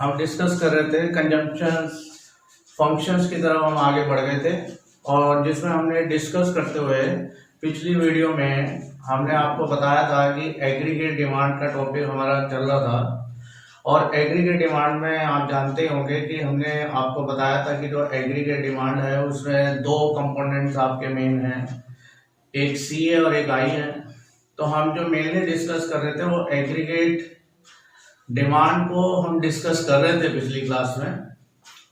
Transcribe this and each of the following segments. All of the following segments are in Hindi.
हम डिस्कस कर रहे थे कंजम्पशन फंक्शंस की तरफ हम आगे बढ़ गए थे, और जिसमें हमने डिस्कस करते हुए पिछली वीडियो में हमने आपको बताया था कि एग्रीगेट डिमांड का टॉपिक हमारा चल रहा था। और एग्रीगेट डिमांड में आप जानते होंगे कि हमने आपको बताया था कि जो एग्रीगेट डिमांड है उसमें दो कंपोनेंट्स आपके मेन हैं, एक सी है और एक आई है। तो हम जो मेनली डिस्कस कर रहे थे वो एग्रीगेट डिमांड को हम डिस्कस कर रहे थे पिछली क्लास में।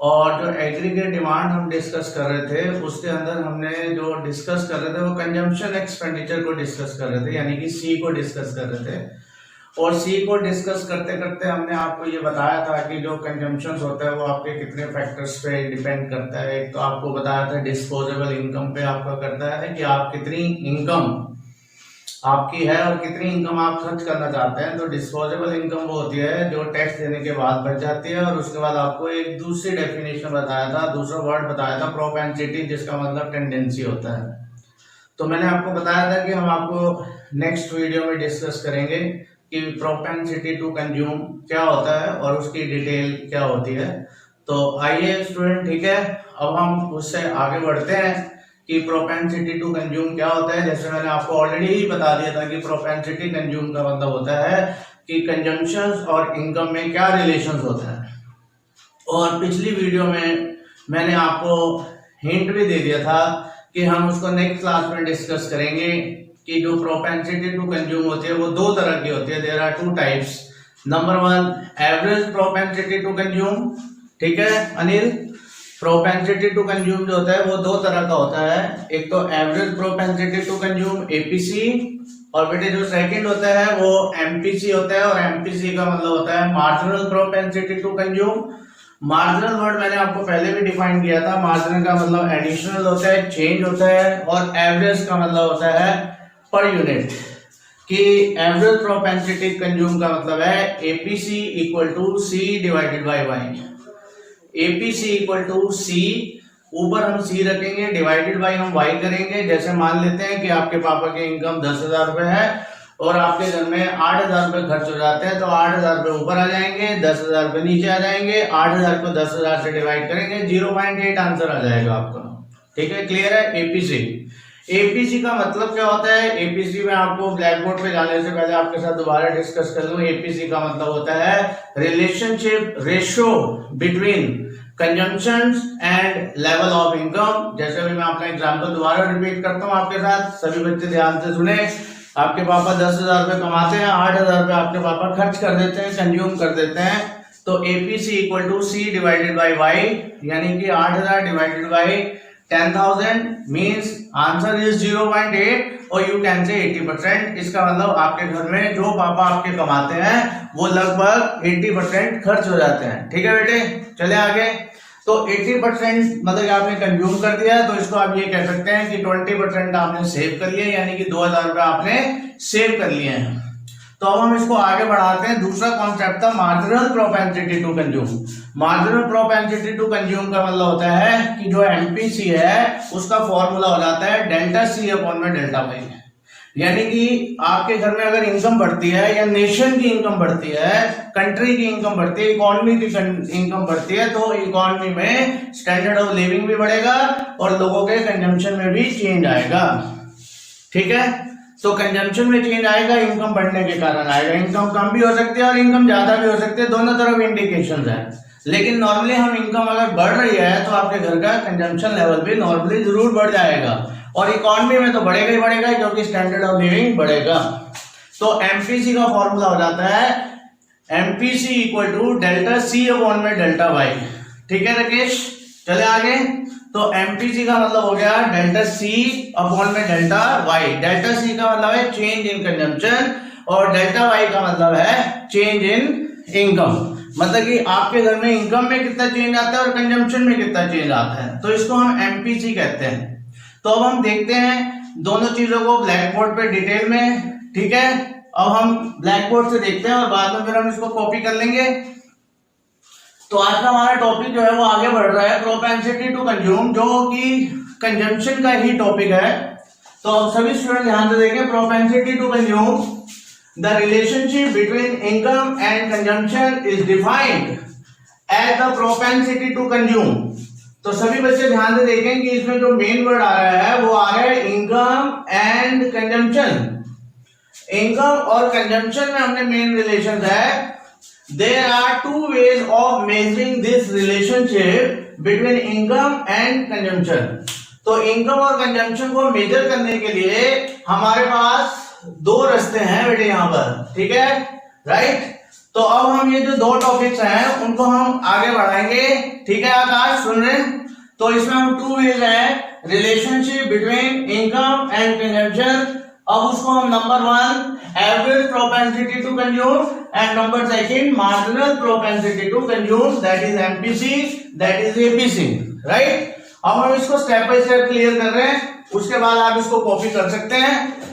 और जो एग्रीगेट डिमांड हम डिस्कस कर रहे थे उसके अंदर हमने जो डिस्कस कर रहे थे वो कंजम्पशन एक्सपेंडिचर को डिस्कस कर रहे थे, यानी कि सी को डिस्कस कर रहे थे। और सी को डिस्कस करते करते हमने आपको ये बताया था कि जो कंजम्पशन होता है वो आपके कितने फैक्टर्स पे डिपेंड करता है। एक तो आपको बताया था डिस्पोजेबल इनकम पे आपका करता है कि आप कितनी इनकम आपकी है और कितनी इनकम आप खर्च करना चाहते हैं। तो डिस्पोजेबल इनकम वो होती है जो टैक्स देने के बाद बच जाती है। और उसके बाद आपको एक दूसरी डेफिनेशन बताया था, दूसरा वर्ड बताया था प्रोपेंसिटी, जिसका मतलब टेंडेंसी होता है। तो मैंने आपको बताया था कि हम आपको नेक्स्ट वीडियो में डिस्कस करेंगे कि प्रोपेंसिटी टू कंज्यूम क्या होता है और उसकी डिटेल क्या होती है। तो आइए स्टूडेंट, ठीक है, अब हम उससे आगे बढ़ते हैं कि प्रोपेंसिटी टू कंज्यूम क्या होता है। जैसे मैंने आपको ऑलरेडी ही बता दिया था कि प्रोपेंसिटी कंज्यूम का मतलब होता है कि कंजम्पशंस और इनकम में क्या रिलेशंस होता है। और पिछली वीडियो में मैंने आपको हिंट भी दे दिया था कि हम उसको नेक्स्ट क्लास में डिस्कस करेंगे कि जो प्रोपेंसिटी टू कंज्यूम होती है वो दो तरह की होती है। There are two types. Number one, average propensity to consume. ठीक है अनिल, प्रोपेंसिटी टू कंज्यूम जो होता है वो दो तरह का होता है। एक तो average propensity to consume APC, और बेटे जो सेकंड होता है वो एमपीसी होता है। और एमपीसी का मतलब होता है marginal propensity to consume. Marginal word मैंने आपको पहले भी डिफाइन किया था। मार्जिनल का मतलब एडिशनल होता है, चेंज होता है, और एवरेज का मतलब होता है पर यूनिट। कि एवरेज प्रोपेंसिटी कंज्यूम का मतलब है APC equal to C divided by Y. APC equal to C, ऊपर हम सी रखेंगे, डिवाइडेड बाय हम वाई करेंगे। जैसे मान लेते हैं कि आपके पापा की इनकम 10,000 रुपए है और आपके घर में 8,000 रुपए खर्च हो जाते हैं, तो 8,000 रुपए ऊपर आ जाएंगे, 10,000 रुपए नीचे आ जाएंगे। 8,000 को 10,000 से डिवाइड करेंगे, 0.8 आंसर आ जाएगा आपका। ठीक है, क्लियर है। एपीसी, एपीसी का मतलब क्या होता है? एपीसी में आपको ब्लैक बोर्ड पे जाने से पहले आपके साथ दोबारा डिस्कस कर लूं। एपीसी का मतलब होता है relationship, ratio between consumptions and level of income. जैसे भी मैं अपना एग्जांपल दोबारा रिपीट करता हूं आपके साथ, सभी बच्चे ध्यान से सुने। आपके पापा 10,000 रुपए कमाते हैं, 8,000 रुपए आपके पापा खर्च कर देते हैं, कंज्यूम कर देते हैं। तो APC equal to C divided by Y, यानी कि 8,000 divided by 10,000 means answer is 0.8, और यू कैन से 80%। इसका मतलब आपके घर में जो पापा आपके कमाते हैं वो लगभग 80% खर्च हो जाते हैं। ठीक है बेटे, चले आगे। तो 80% मतलब आपने कंज्यूम कर दिया, तो इसको आप ये कह सकते हैं कि 20% आपने सेव कर लिया, यानी कि 2,000 रुपए आपने सेव कर लिए हैं। तो अब हम इसको आगे बढ़ाते हैं। दूसरा कॉन्सेप्ट था marginal propensity to consume. Marginal propensity to consume का मतलब होता है कि जो एमपीसी है उसका फॉर्मूला हो जाता है डेल्टा सी अपॉन में डेल्टा वाई। यानी कि आपके घर में अगर इनकम बढ़ती है, या नेशन की इनकम बढ़ती है, कंट्री की इनकम बढ़ती है, इकोनॉमी की इनकम बढ़ती है, तो इकोनॉमी में स्टैंडर्ड ऑफ लिविंग भी बढ़ेगा और लोगों के कंजम्पशन में भी चेंज आएगा। ठीक है, तो कंजम्पशन में चेंज आएगा, इनकम बढ़ने के कारण आएगा। इनकम कम भी हो सकती है और इनकम ज्यादा भी हो सकती है, दोनों तरफ इंडिकेशंस है। लेकिन नॉर्मली हम इनकम अगर बढ़ रही है तो आपके घर का कंजम्पशन लेवल भी नॉर्मली जरूर बढ़ जाएगा, और इकोनॉमी में तो बढ़ेगा ही बढ़ेगा क्योंकि स्टैंडर्ड ऑफ लिविंग बढ़ेगा। तो एमपीसी का फॉर्मूला हो जाता है MPC equal to delta C upon में डेल्टा वाई। ठीक है राकेश, चले आगे। तो एमपीसी का मतलब हो गया डेल्टा सी अपॉन में डेल्टा वाई। डेल्टा सी का मतलब है चेंज इन कंजम्पशन, और डेल्टा वाई का मतलब है चेंज इन इनकम। मतलब कि आपके घर में इनकम में कितना चेंज आता है और कंजम्पशन में कितना चेंज आता है, तो इसको हम एमपीसी कहते हैं। तो अब हम देखते हैं दोनों चीजों को ब्लैक बोर्ड पे डिटेल में। ठीक है, अब हम ब्लैक बोर्ड से देखते हैं और बाद में फिर हम इसको कॉपी कर लेंगे। तो आज का हमारा टॉपिक जो है वो आगे बढ़ रहा है प्रोपेंसिटी टू कंज्यूम, जो कि कंजम्पशन का ही टॉपिक है। तो सभी स्टूडेंट ध्यान से देखें, propensity to consume the relationship between income and consumption is defined as the propensity to consume। तो सभी बच्चे ध्यान से देखें कि इसमें जो मेन वर्ड आ रहा है वो आ रहा है इनकम एंड कंजम्पशन। इनकम और कंजम्पशन में हमने मेन रिलेशन है। There are two ways of measuring this relationship between income and consumption. तो इनकम और कंजम्पशन को मेजर करने के लिए हमारे पास दो रास्ते हैं बेटे यहाँ पर, ठीक है, राइट। तो अब हम ये जो दो टॉपिक्स हैं उनको हम आगे बढ़ाएंगे, ठीक है आकाश, सुन रहे हैं? तो इसमें हम टू वेज है relationship between income and consumption. अब उसको हम number 1 average propensity to consume and number 2 marginal propensity to consume, that is MPC, that is APC, right. अब हम इसको स्टेप बाय स्टेप क्लियर कर रहे हैं, उसके बाद आप इसको कॉपी कर सकते हैं।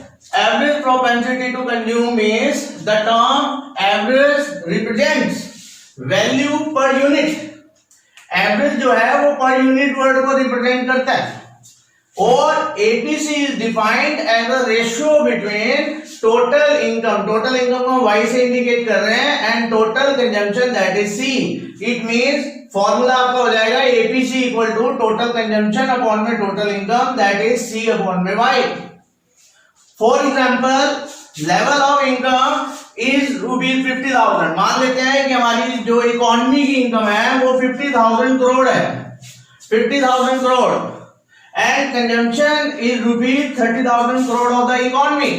Average propensity to consume means the term average represents value per unit। Average जो है वो per unit word को represent करता है। और APC is defined as a ratio between total income को हम Y से इंडिकेट कर रहे हैं, and total consumption that is C। It means formula आपका हो जाएगा APC equal to total consumption upon में total income, that is C upon में Y। For example, level of income is rupees 50,000। मान लेते हैं कि हमारी जो इकोनॉमी की इनकम है वो 50,000 करोड़ है, 50,000 crore, and consumption is rupees 30,000 crore of the economy।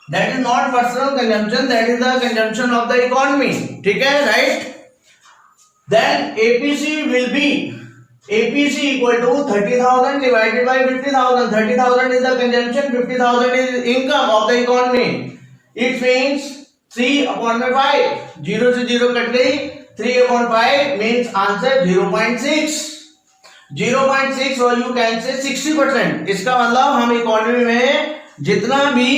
That is not personal consumption, that is the consumption of the economy, ठीक है, right। Then APC will be APC equal to 30,000 divided by 50,000। 30,000 is the consumption, 50,000 is income of the economy। It means 3 upon 5, 0 से 0 कट गई, 3 upon 5 means answer 0.6। 0.6 और you can say 60%। इसका मतलब हम इकोनॉमी में जितना भी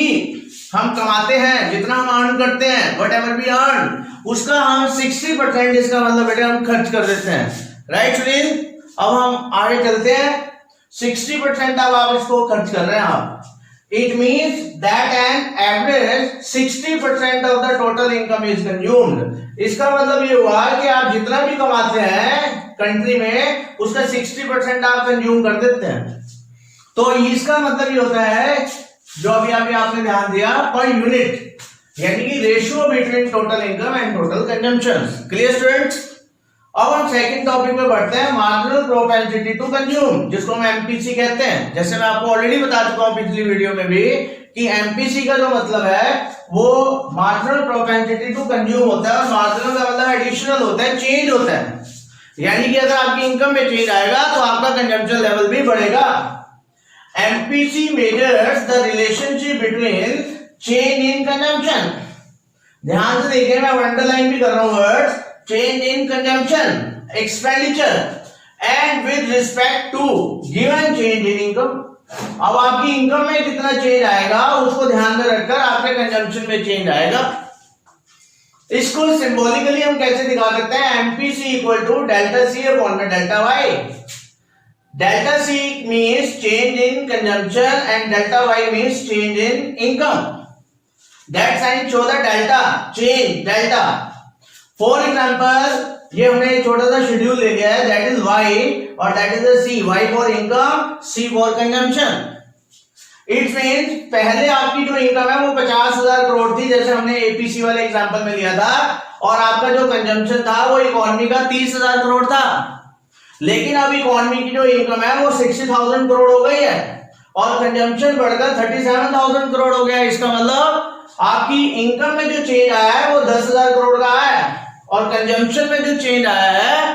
हम कमाते हैं, जितना हम अर्न करते हैं, whatever we earn, उसका हम 60% इसका मतलब बेटे हम खर्च कर देते हैं, राइट सुनील। अब हम आगे चलते हैं। 60% अब आप इसको खर्च कर रहे हैं आप। It means that an average 60% of the total income is consumed. इसका मतलब ये हुआ कि आप जितना भी कमाते हैं कंट्री में उसका 60% आप कंज्यूम कर देते हैं। तो इसका मतलब ये होता है जो अभी आपने ध्यान दिया पर यूनिट, यानी कि ratio between total income and total consumption. Clear students. अब हम सेकंड टॉपिक पे बढ़ते हैं, मार्जिनल प्रोपेंसिटी टू कंज्यूम, जिसको हम एमपीसी कहते हैं। जैसे मैं आपको ऑलरेडी बता चुका हूं पिछली वीडियो में भी कि एमपीसी का जो मतलब है वो मार्जिनल प्रोपेंसिटी टू कंज्यूम होता है, और मार्जिनल का मतलब एडिशनल होता है, चेंज होता है। यानी कि अगर आपकी इनकम में चेंज आएगा तो आपका कंजम्पशन लेवल भी बढ़ेगा। MPC measures the relationship between change in consumption. ध्यान से देखिए, मैं अंडरलाइन भी कर रहा हूं words, change in consumption expenditure and with respect to given change in income। अब आपकी इनकम में कितना चेंज आएगा उसको ध्यान में रखकर आपके कंजम्पशन में चेंज आएगा। इसको सिंबॉलिकली हम कैसे दिखा सकते हैं, MPC equal to delta C upon में delta Y. Delta C means change in consumption and delta Y means change in income. That sign show the delta change, delta. For example ये हमने एक छोटा सा शेड्यूल ले लिया है, दैट इज वाई और that is C, Y for income, C for consumption. It means पहले आपकी जो इनकम है वो 50,000 करोड़ थी, जैसे हमने एपीसी वाले एग्जांपल में लिया था, और आपका जो कंजम्पशन था वो इकोनॉमी का 30,000 करोड़ था। लेकिन अब इकोनॉमी की जो इनकम है वो 60,000 करोड़ हो गई है और कंजम्पशन बढ़कर 37,000 करोड़ हो गया है। इसका मतलब आपकी इनकम में जो चेंज आया है वो 10,000 करोड़ का आया है, और कंजम्पशन में जो चेंज आया है,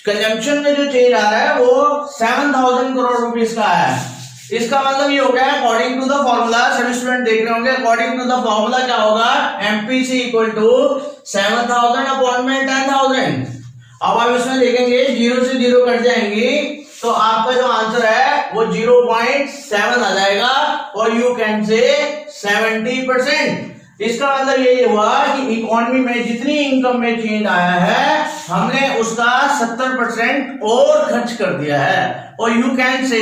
कंजम्पशन में जो चेंज आ रहा है वो 7,000 करोड़ रुपीस का आया है। इसका मतलब ये हो गया अकॉर्डिंग टू द फॉर्मूला, सभी स्टूडेंट देख रहे होंगे, अकॉर्डिंग टू द फॉर्मूला क्या होगा, एमपीसी इक्वल टू 7,000 अपॉन में 10,000। अब आप इसमें देखेंगे 0 से 0 कट जाएंगी तो आपका जो आंसर है वो 0.7 आ जाएगा, और यू कैन से 70%। इसका मतलब ये हुआ कि इकोनॉमी में जितनी इनकम में चेंज आया है हमने उसका 70% और खर्च कर दिया है, और यू कैन से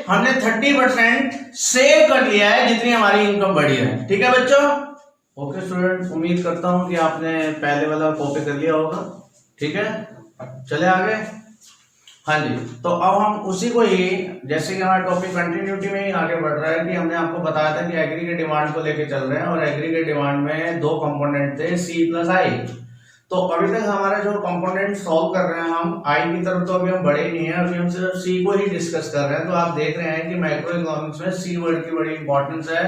हमने 30% सेव कर लिया है जितनी हमारी इनकम बढ़ी है। ठीक है बच्चों, ओके स्टूडेंट, उम्मीद करता हूँ कि आपने पहले वाला कॉपी कर लिया होगा। ठीक है, चले आगे। हाँ जी, तो अब हम उसी को ही, जैसे कि हमारा टॉपिक कंटिन्यूटी में ही आगे बढ़ रहा है, कि हमने आपको बताया था कि एग्रीगेट डिमांड को लेके चल रहे हैं और एग्रीगेट डिमांड में दो कंपोनेंट थे, सी प्लस आई। तो अभी तक हमारा जो कंपोनेंट सॉल्व कर रहे हैं हम, आई की तरफ तो अभी हम बढ़े ही नहीं है, अभी हम सिर्फ सी को ही डिस्कस कर रहे हैं। तो आप देख रहे हैं कि माइक्रो इकोनॉमिक्स में सी वर्ड की बड़ी इंपॉर्टेंस है,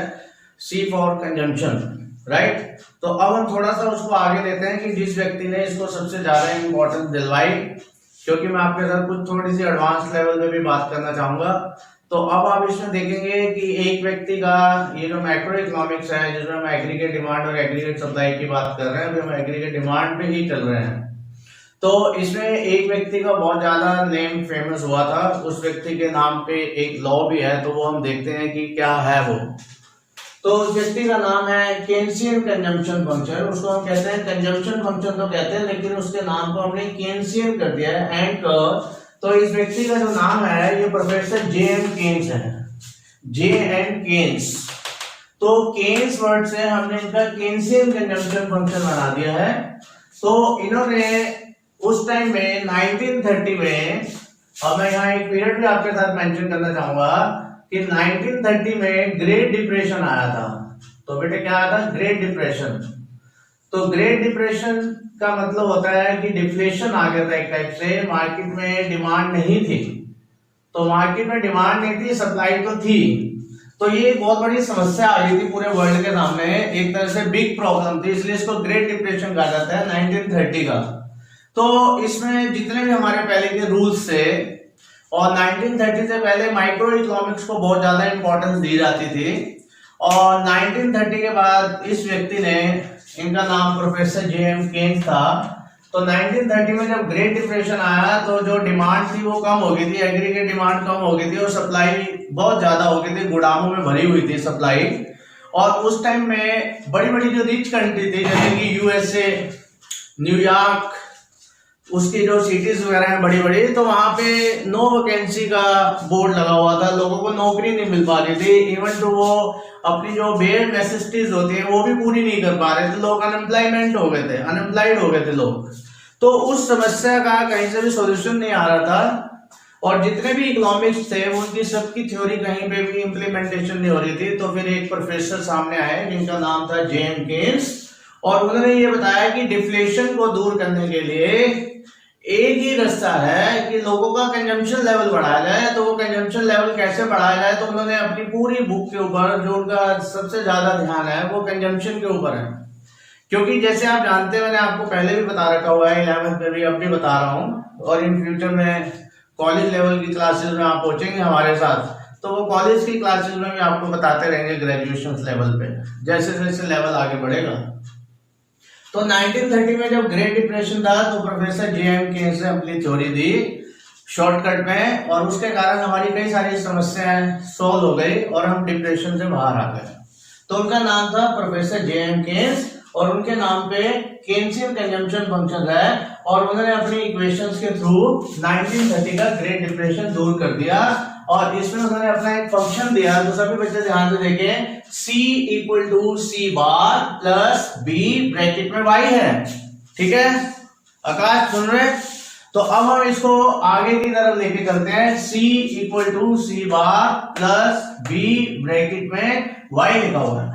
सी फॉर कंजम्पशन, राइट। तो अब हम थोड़ा सा उसको आगे लेते हैं कि जिस व्यक्ति ने इसको सबसे ज्यादा इंपॉर्टेंस दिलवाई, क्योंकि मैं आपके साथ कुछ थोड़ी सी एडवांस लेवल में भी बात करना चाहूंगा। तो अब आप इसमें देखेंगे कि एक व्यक्ति का ये जो मैक्रो इकोनॉमिक्स है, जिसमें हम एग्रीगेट डिमांड और एग्रीगेट सप्लाई की बात कर रहे हैं, अभी हम एग्रीगेट डिमांड पे ही चल रहे हैं। तो इसमें एक व्यक्ति का बहुत ज्यादा नेम फेमस हुआ था, उस व्यक्ति के नाम पे एक लॉ भी है, तो वो हम देखते हैं कि क्या है वो। तो उस व्यक्ति का नाम है केन्सियन कंजम्पशन फंक्शन। उसको हम कहते हैं कंजम्पशन फंक्शन तो कहते हैं, लेकिन उसके नाम को हमने केन्सियन कर दिया है। एंड तो इस व्यक्ति का जो नाम है, ये प्रोफेसर जे एन केन्स है, जे एन केन्स। तो केन्स वर्ड से हमने इनका केन्सियन कंजम्पशन फंक्शन बना दिया है। तो इन्होंने उस टाइम में 1930 में, और मैं यहाँ एक पीरियड भी आपके साथ मेंशन करना चाहूंगा कि 1930 में ग्रेट डिप्रेशन आया था। तो बेटे क्या आया था? Great depression. तो ग्रेट डिप्रेशन का मतलब होता है कि डिफ्लेशन आ गया था एक टाइप से, मार्केट में डिमांड नहीं थी। तो मार्केट में डिमांड नहीं थी, सप्लाई तो थी। तो ये एक बहुत बड़ी समस्या आ गई थी पूरे वर्ल्ड के सामने, एक तरह से बिग प्रॉब्लम थी, इसलिए इसको ग्रेट डिप्रेशन कहा जाता है 1930 का। तो इसमें जितने भी हमारे पहले के रूल्स थे, और 1930 से पहले माइक्रो इकोनॉमिक्स को बहुत ज्यादा इंपॉर्टेंस दी जाती थी, और 1930 के बाद इस व्यक्ति ने, इनका नाम प्रोफेसर जे एम केन्स था, तो 1930 में जब ग्रेट डिप्रेशन आया तो जो डिमांड थी वो कम हो गई थी, एग्रीगेट डिमांड कम हो गई थी और सप्लाई बहुत ज्यादा हो गई थी, गोदामों में भरी हुई थी सप्लाई। और उस टाइम में बड़ी बड़ी जो रिच कंट्री थी, जैसे कि यूएसए, न्यूयॉर्क, उसकी जो सिटीज वगैरह हैं बड़ी बड़ी, तो वहां पे नो वैकेंसी का बोर्ड लगा हुआ था, लोगों को नौकरी नहीं मिल पा रही थी। इवन तो वो अपनी जो बेयर नेसेसिटीज होती है वो भी पूरी नहीं कर पा रहे थे, लोग अनएम्प्लॉयमेंट हो गए थे, अनएम्प्लॉयड हो गए थे लोग। तो उस समस्या का कहीं से भी सॉल्यूशन नहीं आ रहा था, और जितने भी इकोनॉमिक्स थे उनकी सबकी थ्योरी कहीं पे भी इम्प्लीमेंटेशन नहीं हो रही थी। तो फिर एक प्रोफेसर सामने आए जिनका नाम था जे एम केन्स, और उन्होंने ये बताया कि डिफ्लेशन को दूर करने के लिए एक ही रास्ता है कि लोगों का कंजम्पशन लेवल बढ़ाया जाए। तो वो कंजम्पशन लेवल कैसे बढ़ाया जाए, तो उन्होंने अपनी पूरी बुक के ऊपर, जो उनका सबसे ज्यादा ध्यान है वो कंजम्पशन के ऊपर है। क्योंकि जैसे आप जानते हैं, मैंने आपको पहले भी बता रखा हुआ है, 11th में भी, अब भी बता रहा हूँ, और इन फ्यूचर में कॉलेज लेवल की क्लासेस में आप पहुंचेंगे हमारे साथ, तो वो कॉलेज की क्लासेस में भी आपको बताते रहेंगे ग्रेजुएशन लेवल पे, जैसे जैसे लेवल आगे बढ़ेगा। तो 1930 में जब ग्रेट डिप्रेशन था, तो प्रोफेसर जे एम केन्स ने अपनी थ्योरी दी शॉर्टकट में, और उसके कारण हमारी कई सारी समस्याएं सॉल्व हो गई और हम डिप्रेशन से बाहर आ गए। तो उनका नाम था प्रोफेसर जे एम केन्स, और उनके नाम पे केन्सियन कंजम्पशन फंक्शन है, और उन्होंने अपनी इक्वेशंस के थ्रू 1930 का ग्रेट डिप्रेशन दूर कर दिया। और इसमें उन्होंने अपना एक फंक्शन दिया, तो सभी बच्चे ध्यान से देखें, C equal to C bar plus B bracket में y है। ठीक है आकाश, सुन रहे? तो अब हम इसको आगे की तरफ लेके चलते हैं। C equal to C bar plus B bracket में y लिखा हुआ है।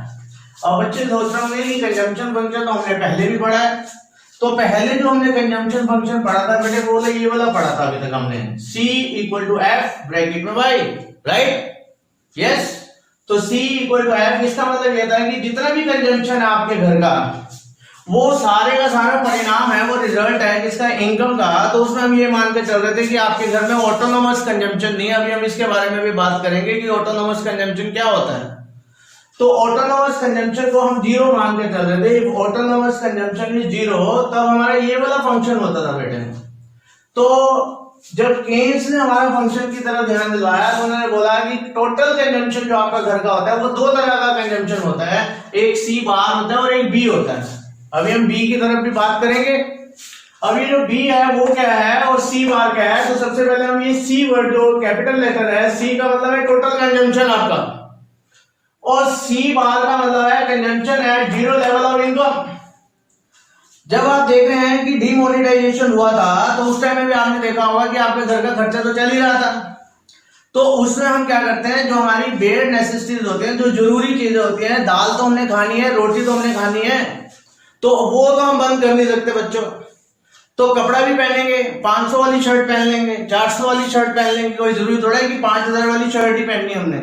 अब बच्चे सोच रहे होंगे कि कंजम्पशन फंक्शन तो हमने पहले भी पढ़ा है। तो पहले जो हमने कंजम्पशन फंक्शन पढ़ा था बेटे, वो ये वाला पढ़ा था अभी तक हमने, C equal to F bracket में y, राइट? यस। तो C इक्वल टू एफ, इसका मतलब ये था कि जितना भी कंजम्पशन है आपके घर का, वो सारे का सारा परिणाम है, वो रिजल्ट है किसका? इनकम का। तो उसमें हम ये मान के चल रहे थे कि आपके घर में ऑटोनोमस कंजम्पशन नहीं है। अभी हम इसके बारे में भी बात करेंगे कि ऑटोनोमस कंजम्पशन क्या होता है। तो ऑटोनोमस कंजम्पशन को हम जीरो मान के चल रहे थे। ऑटोनोमस कंजम्पशन इज जीरो, तब हमारा ये वाला फंक्शन होता था बेटे। तो जब केन्स ने हमारा फंक्शन की तरफ ध्यान दिलवाया, तो उन्होंने बोला कि टोटल कंजम्पशन जो आपका घर का होता है वो दो तरह का कंजम्पशन होता है, एक सी बार होता है और एक बी होता है। अभी हम बी की तरफ भी बात करेंगे। अभी जो बी है वो क्या है और सी बार क्या है, तो सबसे पहले हम ये सी वर्ड जो कैपिटल लेटर है, सी का मतलब है टोटल कंजम्पशन आपका, और सी बार का मतलब है consumption at zero level of income. जब आप देख रहे हैं कि डीमोनेटाइजेशन हुआ था तो उस टाइम में भी आपने देखा होगा कि आपके घर का खर्चा तो चल ही रहा था, तो उसमें हम क्या करते हैं, जो हमारी बेयर नेसेसिटीज होती हैं, जो जरूरी चीजें होती हैं, दाल तो हमने खानी है, रोटी तो हमने खानी है, तो वो तो हम बंद कर नहीं सकते बच्चों। तो कपड़ा भी पहनेंगे, 500 वाली शर्ट पहन लेंगे, 400 वाली शर्ट पहन लेंगे, कोई जरूरी थोड़ा है कि 5000 वाली शर्ट ही पहननी हमने।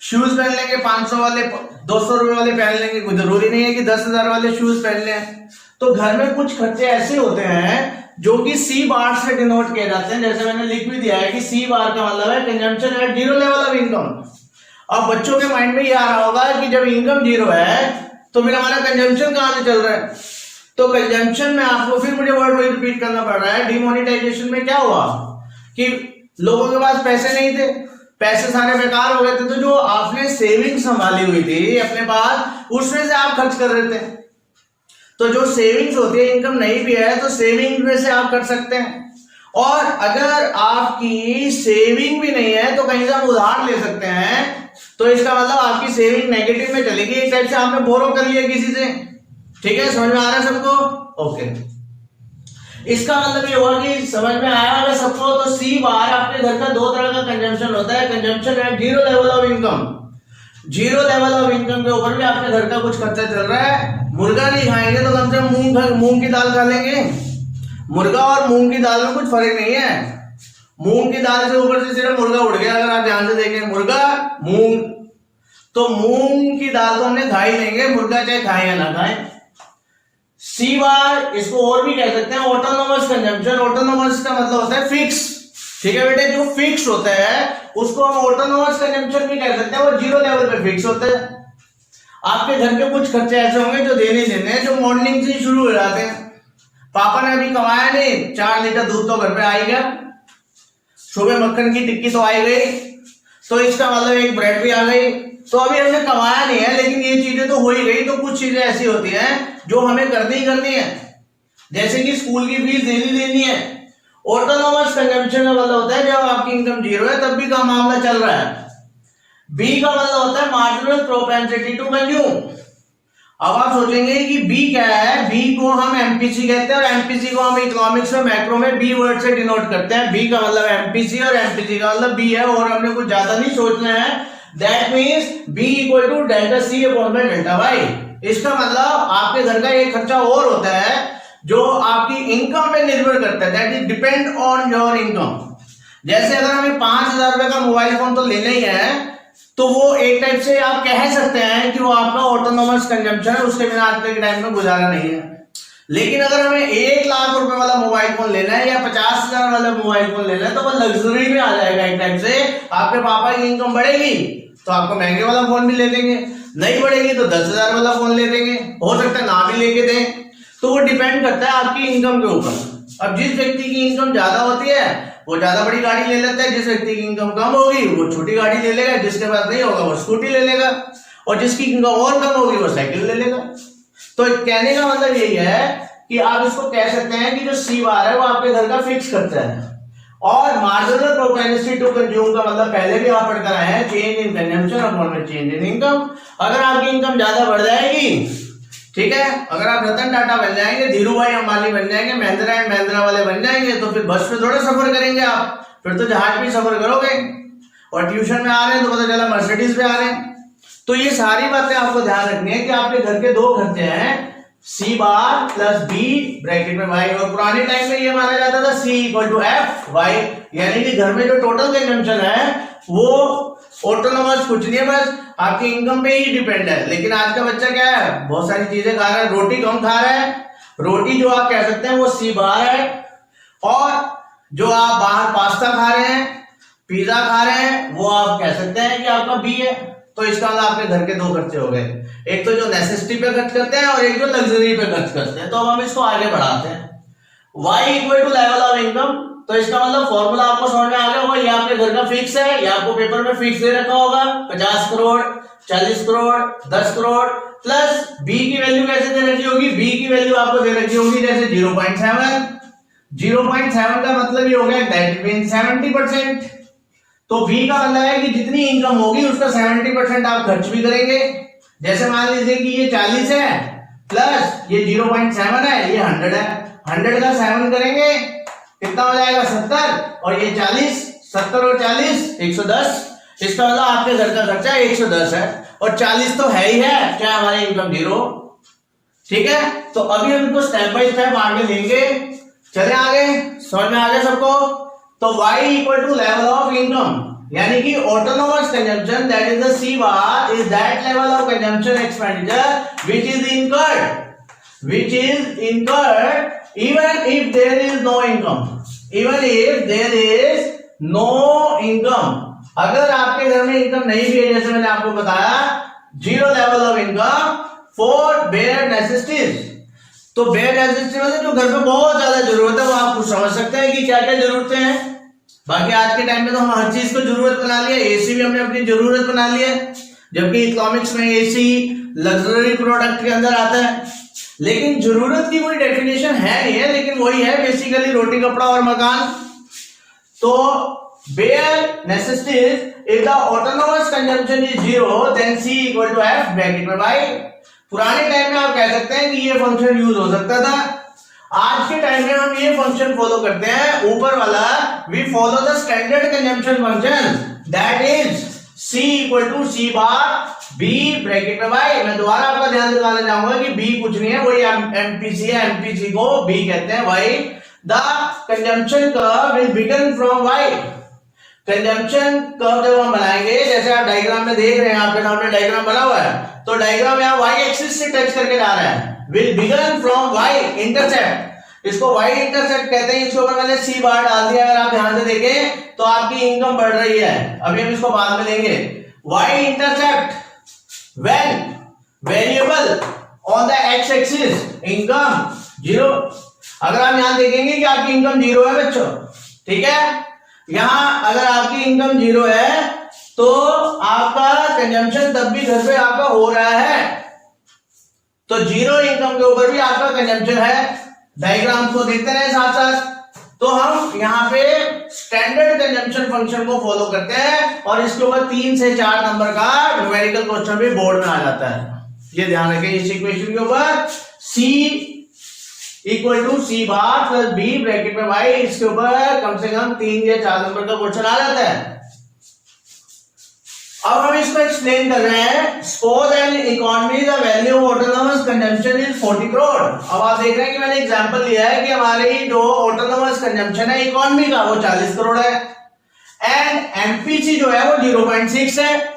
शूज पहन लेंगे 500 वाले, 200 रुपए वाले पहन लेंगे, कोई जरूरी नहीं है कि 10,000 वाले शूज पहन लें। तो घर में कुछ खर्चे ऐसे होते हैं जो कि सी बार से डिनोट किए जाते हैं, जैसे मैंने लिख भी दिया है कि सी बार का मतलब है consumption at zero level of income. अब बच्चों के माइंड में ये आ रहा होगा कि जब इनकम जीरो है तो फिर हमारा कंजम्पशन कहां से चल रहा है। तो कंजम्पशन में आपको फिर मुझे वर्ड वही रिपीट करना पड़ रहा है। डिमोनेटाइजेशन में क्या हुआ कि लोगों के पास पैसे नहीं थे, पैसे सारे बेकार हो गए थे, तो जो आपने सेविंग संभाली हुई थी अपने पास, उसमें से आप खर्च कर रहे थे। तो जो सेविंग्स होती है, इनकम नहीं भी है तो सेविंग में से आप कर सकते हैं, और अगर आपकी सेविंग भी नहीं है तो कहीं से आप उधार ले सकते हैं। तो इसका मतलब आपकी सेविंग नेगेटिव में चलेगी, एक टाइप से आपने बोरो कर लिया किसी से। ठीक है, समझ में आ रहा है सबको? ओके, इसका मतलब ये हुआ कि समझ में आया अगर सबको, तो सी बार आपके घर का दो तरह का कंजम्पशन होता है, consumption at zero level of income. Zero level of income के ऊपर भी आपके घर का कुछ खर्चा चल रहा है। मुर्गा नहीं खाएंगे तो कम से कम मूंग की दाल खा लेंगे। मुर्गा और मूंग की दाल में कुछ फर्क नहीं है। मूंग की दाल से ऊपर से सिर्फ मुर्गा उड़ गया, अगर आप ध्यान से देखें, मुर्गा मूंग, तो मूंग की दाल तो हमने खा ही लेंगे, मुर्गा चाहे खाएं या ना खाएं। सी बार इसको और भी कह सकते हैं ऑटोनोमस कंजम्पशन। ऑटोनोमस का मतलब होता है फिक्स। ठीक है बेटे, जो फिक्स होता है उसको हम ऑटोनोमस कंजम्पशन भी कह सकते हैं, वो जीरो लेवल पे फिक्स होता है। आपके घर के कुछ खर्चे ऐसे होंगे जो देने देने हैं, जो मॉर्निंग से शुरू हो जाते हैं। पापा ने अभी कमाया नहीं, 4 लीटर दूध तो घर पे आ गया, सुबह मक्खन की टिक्की तो आई गई, तो इसका मतलब एक ब्रेड भी आ गई। तो अभी हमने कमाया नहीं है लेकिन ये चीजें तो हो ही गई। तो कुछ चीजें ऐसी होती हैं जो हमें करनी ही करनी है, जैसे कि स्कूल की फीस देनी है। ऑटोनोमस कंजम्पशन का मतलब होता है जब आपकी इनकम जीरो है तब भी का मामला चल रहा है। बी का मतलब होता है मार्जिनल प्रोपेंसिटी टू कंज्यूम। अब आप सोचेंगे कि बी क्या है, बी को हम एमपीसी कहते हैं, और एमपीसी को हम इकोनॉमिक्स में मैक्रो में बी वर्ड से डिनोट करते हैं। बी का मतलब एमपीसी और एमपीसी का मतलब बी है, और हमने कुछ ज्यादा नहीं सोचना है। That means B equal to delta C upon by delta Y. इसका मतलब आपके घर का एक खर्चा और होता है जो आपकी इनकम पे निर्भर करता है, that is depend on your income. जैसे अगर हमें 5,000 रुपए का मोबाइल फोन तो लेना ही है, तो वो एक टाइप से आप कह सकते हैं कि वो आपका ऑटोनोमस कंजम्पशन है, उसके बिना आज के टाइम में गुजारा नहीं है। लेकिन अगर हमें 1 लाख रुपए वाला मोबाइल फोन लेना है या 50,000 वाला मोबाइल फोन लेना है, तो वो लग्जरी में आ जाएगा एक टाइप से। आपके पापा की इनकम बढ़ेगी तो आपको महंगे वाला फोन भी ले देंगे, नहीं बढ़ेगी तो 10,000 वाला फोन ले देंगे, हो सकता है ना भी लेके दें। तो वो डिपेंड करता है आपकी इनकम के ऊपर। अब जिस व्यक्ति की इनकम ज्यादा होती है वो ज्यादा बड़ी गाड़ी ले लेता है, जिस व्यक्ति की इनकम कम होगी वो छोटी गाड़ी ले लेगा, जिसके पास नहीं होगा वो स्कूटी ले लेगा, और जिसकी इनकम और कम होगी वो साइकिल ले लेगा। तो कहने का मतलब यही है कि आप इसको कह सकते हैं कि जो सी बार है वो आपके घर का फिक्स करता है। और मार्जिनल प्रोपेंसिटी टू कंज्यूम का मतलब पहले भी आप पढ़कर आए हैं, change in consumption upon change in income. अगर आपकी इनकम ज्यादा बढ़ जाएगी, ठीक है, अगर आप रतन टाटा बन जाएंगे, धीरू भाई अंबानी बन जाएंगे, महिंद्रा एंड महिंद्रा वाले बन जाएंगे, तो फिर बस में थोड़ा सफर करेंगे आप, फिर तो जहाज भी सफर करोगे। और ट्यूशन में आ रहे हैं तो पता चला मर्सिडीज पे आ रहे हैं। तो ये सारी बातें आपको ध्यान रखनी है कि आपके घर के दो खर्चे हैं, सी बार प्लस बी ब्रैकेट में वाई। और पुराने टाइम में ये माना जाता था सी इक्वल टू एफ वाई, यानी कि घर में जो टोटल कंजम्पशन है वो ऑटोनोमस कुछ नहीं है, बस आपकी इनकम पे ही डिपेंड है। लेकिन आज का बच्चा क्या है, बहुत सारी चीजें खा रहा है, रोटी कम खा रहा है, रोटी जो आप कह सकते हैं वो सी बार है, और जो आप बाहर पास्ता खा रहे हैं, पिज्जा खा रहे हैं, वो आप कह सकते हैं कि आपका बी है। तो इसका मतलब आपके घर के दो खर्चे हो गए, एक तो जो नेसेसिटी पे खर्च करते हैं और एक जो लग्जरी पे खर्च करते हैं। तो अब हम इसको आगे बढ़ाते हैं। y equal to level of income, तो इसका मतलब फॉर्मूला आपको समझ में आ गया होगा, ये आपके घर का फिक्स है, ये आपको पेपर में फिक्स दे रखा होगा, 50 करोड़, 40 करोड़, 10 करोड़, प्लस b की वैल्यू कैसे दे रखी होगी, b की वैल्यू आपको दे रखी होगी जैसे 0.7 का मतलब ये हो गया दैट मींस 70%। तो बी का मतलब है कि जितनी इनकम होगी उसका 70% आप खर्च भी करेंगे। जैसे मान लीजिए कि ये 40 है प्लस ये 0.7 है, ये 100 है, 100 का 7 करेंगे कितना हो जाएगा 70, और ये 40, 70 और 40 110। इसका मतलब आपके घर का खर्चा 110 है, और 40 तो है ही है, क्या हमारी इनकम 0। ठीक है, तो अभी हम इनको स्टेप बाय स्टेप आगे लेंगे। चले आगे, समझ में आ गया सबको। तो y equal to level of income, यानी कि autonomous consumption that is the C bar is that level of consumption expenditure which is incurred even if there is no income, even if there is no income। अगर आपके घर में इनकम नहीं भी है, जैसे मैंने आपको बताया, zero level of income for bear necessities. तो बेयर नेसेसिटी मतलब जो घर में बहुत ज्यादा जरूरत है, वो आप कुछ समझ सकते हैं कि क्या क्या जरूरतें हैं। बाकी आज के टाइम में तो हम हर चीज को जरूरत बना लिया, एसी भी हमने अपनी जरूरत बना लिया, जबकि इकोनॉमिक्स में एसी लग्जरी प्रोडक्ट के अंदर आता है। लेकिन जरूरत की कोई डेफिनेशन है नहीं है, लेकिन वही है बेसिकली रोटी कपड़ा और मकान। तो bare necessities if the autonomous consumption is zero then C equal to F bracket में भाई। पुराने टाइम में आप कह सकते हैं कि ये फंक्शन यूज हो सकता था, आज के टाइम में हम ये फंक्शन फॉलो करते हैं, ऊपर वाला we follow the standard consumption function that is c equal to C bar b bracket में भाई। मैं दोबारा आपका ध्यान दिलाना चाहूंगा कि b कुछ नहीं है, वही एमपीसी है, एमपीसी को b कहते हैं भाई। The consumption curve will begin from y। Consumption curve जब हम बनाएंगे, जैसे आप डायग्राम में देख रहे हैं, आपके सामने डायग्राम बना हुआ है, तो डायग्राम में आप y एक्सिस से टच करके जा रहे हैं। Will begin from y intercept, इसको y इंटरसेप्ट कहते हैं। इसके ऊपर मैंने c बार डाल दिया, अगर आप ध्यान से देखें तो आपकी इनकम बढ़ रही है। अभी हम इसको बाद में लेंगे। y intercept when variable on the x axis income 0। अगर आप यहां देखेंगे कि आपकी इनकम 0 है बच्चों, ठीक है, यहां अगर आपकी इनकम 0 है तो आपका कंजम्पशन तब भी घर पे आपका हो रहा है, तो 0 इनकम के ऊपर भी आपका कंजम्पशन है। डायग्राम को देखते रहे साथ साथ। तो हम यहाँ पे स्टैंडर्ड कंजम्पशन फंक्शन को फॉलो करते हैं, और इसके ऊपर 3 से 4 नंबर का न्यूमेरिकल क्वेश्चन भी बोर्ड में आ जाता है। ये ध्यान रखें, इस इक्वेशन के ऊपर c equal to C bar plus B bracket में भाई, इसके ऊपर कम से कम 3 या 4 नंबर का क्वेश्चन आ जाता है। अब हम इसको एक्सप्लेन कर रहे हैं। Suppose an economy the value of autonomous consumption is 40 crore. अब आप देख रहे हैं कि मैंने एग्जांपल लिया है कि हमारी जो ऑटोनोमस कंजम्पशन है इकोनॉमी का, वो 40 करोड़ है, एंड एमपीसी जो है वो 0.6 है।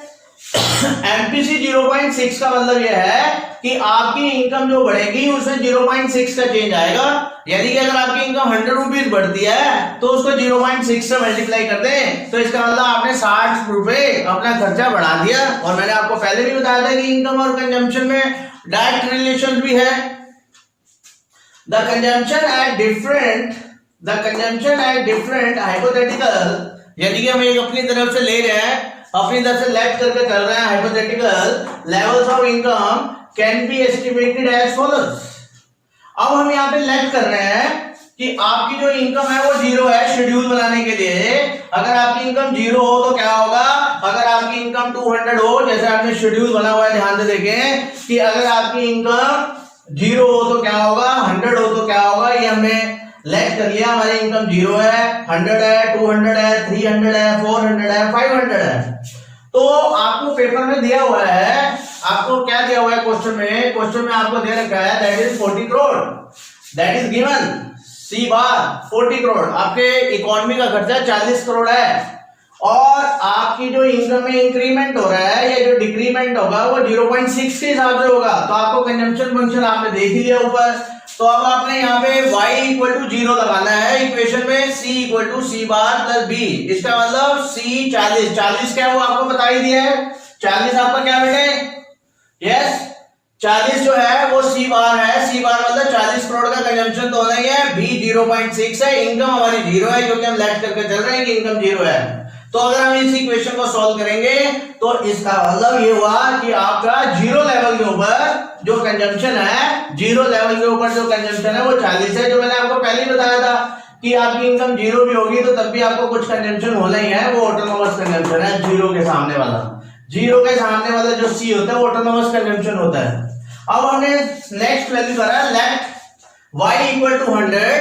एमपीसी 0.6 का मतलब यह है कि आपकी इनकम जो बढ़ेगी उसमें 0.6 का चेंज आएगा। यानी कि अगर आपकी इनकम 100 रुपीज बढ़ती है तो उसको 0.6 से मल्टीप्लाई कर दें, तो इसका मतलब आपने 60 रुपए अपना खर्चा बढ़ा दिया। और मैंने आपको पहले भी बताया था कि इनकम और कंजम्पशन में डायरेक्ट रिलेशन भी है। The consumption at different hypothetical, यानी कि हम एक अपनी तरफ से ले रहे हैं, अपनी तरफ से लेफ्ट करके चल रहे हैं, hypothetical levels of income can be estimated as follows. अब हम यहाँ पे लेफ्ट कर रहे हैं कि आपकी जो इनकम है वो 0 है। शेड्यूल बनाने के लिए अगर आपकी इनकम 0 हो तो क्या होगा, अगर आपकी इनकम 200 हो, जैसे आपने शेड्यूल बना हुआ है, ध्यान से देखें कि अगर आपकी इनकम 0 हो तो क्या होगा, 100 हो तो क्या होगा। ये हमने लेफ्ट कर लिया, हमारी इनकम 0 है, 100 है, 200 है, 300 है, 400 है, 500 है। तो आपको पेपर में दिया हुआ है, आपको क्या दिया हुआ है क्वेश्चन में आपको दे रखा है that is 40 crore, that is given C bar 40 crore. आपके इकोनॉमी का खर्चा 40 करोड़ है, और आपकी जो इनकम में इंक्रीमेंट हो रहा है या जो डिक्रीमेंट होगा वो 0.6 के हिसाब से होगा। तो आपको कंजम्पशन फंक्शन आपने देख ही लिया ऊपर, तो अब आपने यहाँ पे y इक्वल टू 0 लगाना है इक्वेशन में, c equal to C bar plus b। इसका मतलब c 40 क्या है वो आपको बता ही दिया है। 40 आपका क्या बेटे, यस 40 जो है वो सी बार है। सी बार मतलब 40 करोड़ का कंजम्पशन तो होना ही है। b 0.6 है, इनकम हमारी 0 है क्योंकि हम लेफ्ट करके चल रहे हैं कि इनकम 0 है। तो अगर हम इस इक्वेशन को सॉल्व करेंगे तो इसका मतलब ये हुआ कि आपका 0 लेवल के ऊपर जो कंजम्पशन है, 0 लेवल के ऊपर जो कंजम्पशन है वो 40 है, जो मैंने आपको पहले ही बताया था। कि आपकी इनकम जीरो भी होगी तो तब भी आपको कुछ कंजम्पशन होना ही है, वो ऑटोनोमस कंजम्पशन है। जीरो के सामने वाला, जीरो के सामने वाला जो सी होता है वो ऑटोनोमस कंजम्पशन होता है। अब हमने नेक्स्ट वैल्यू करा let y equal to 100,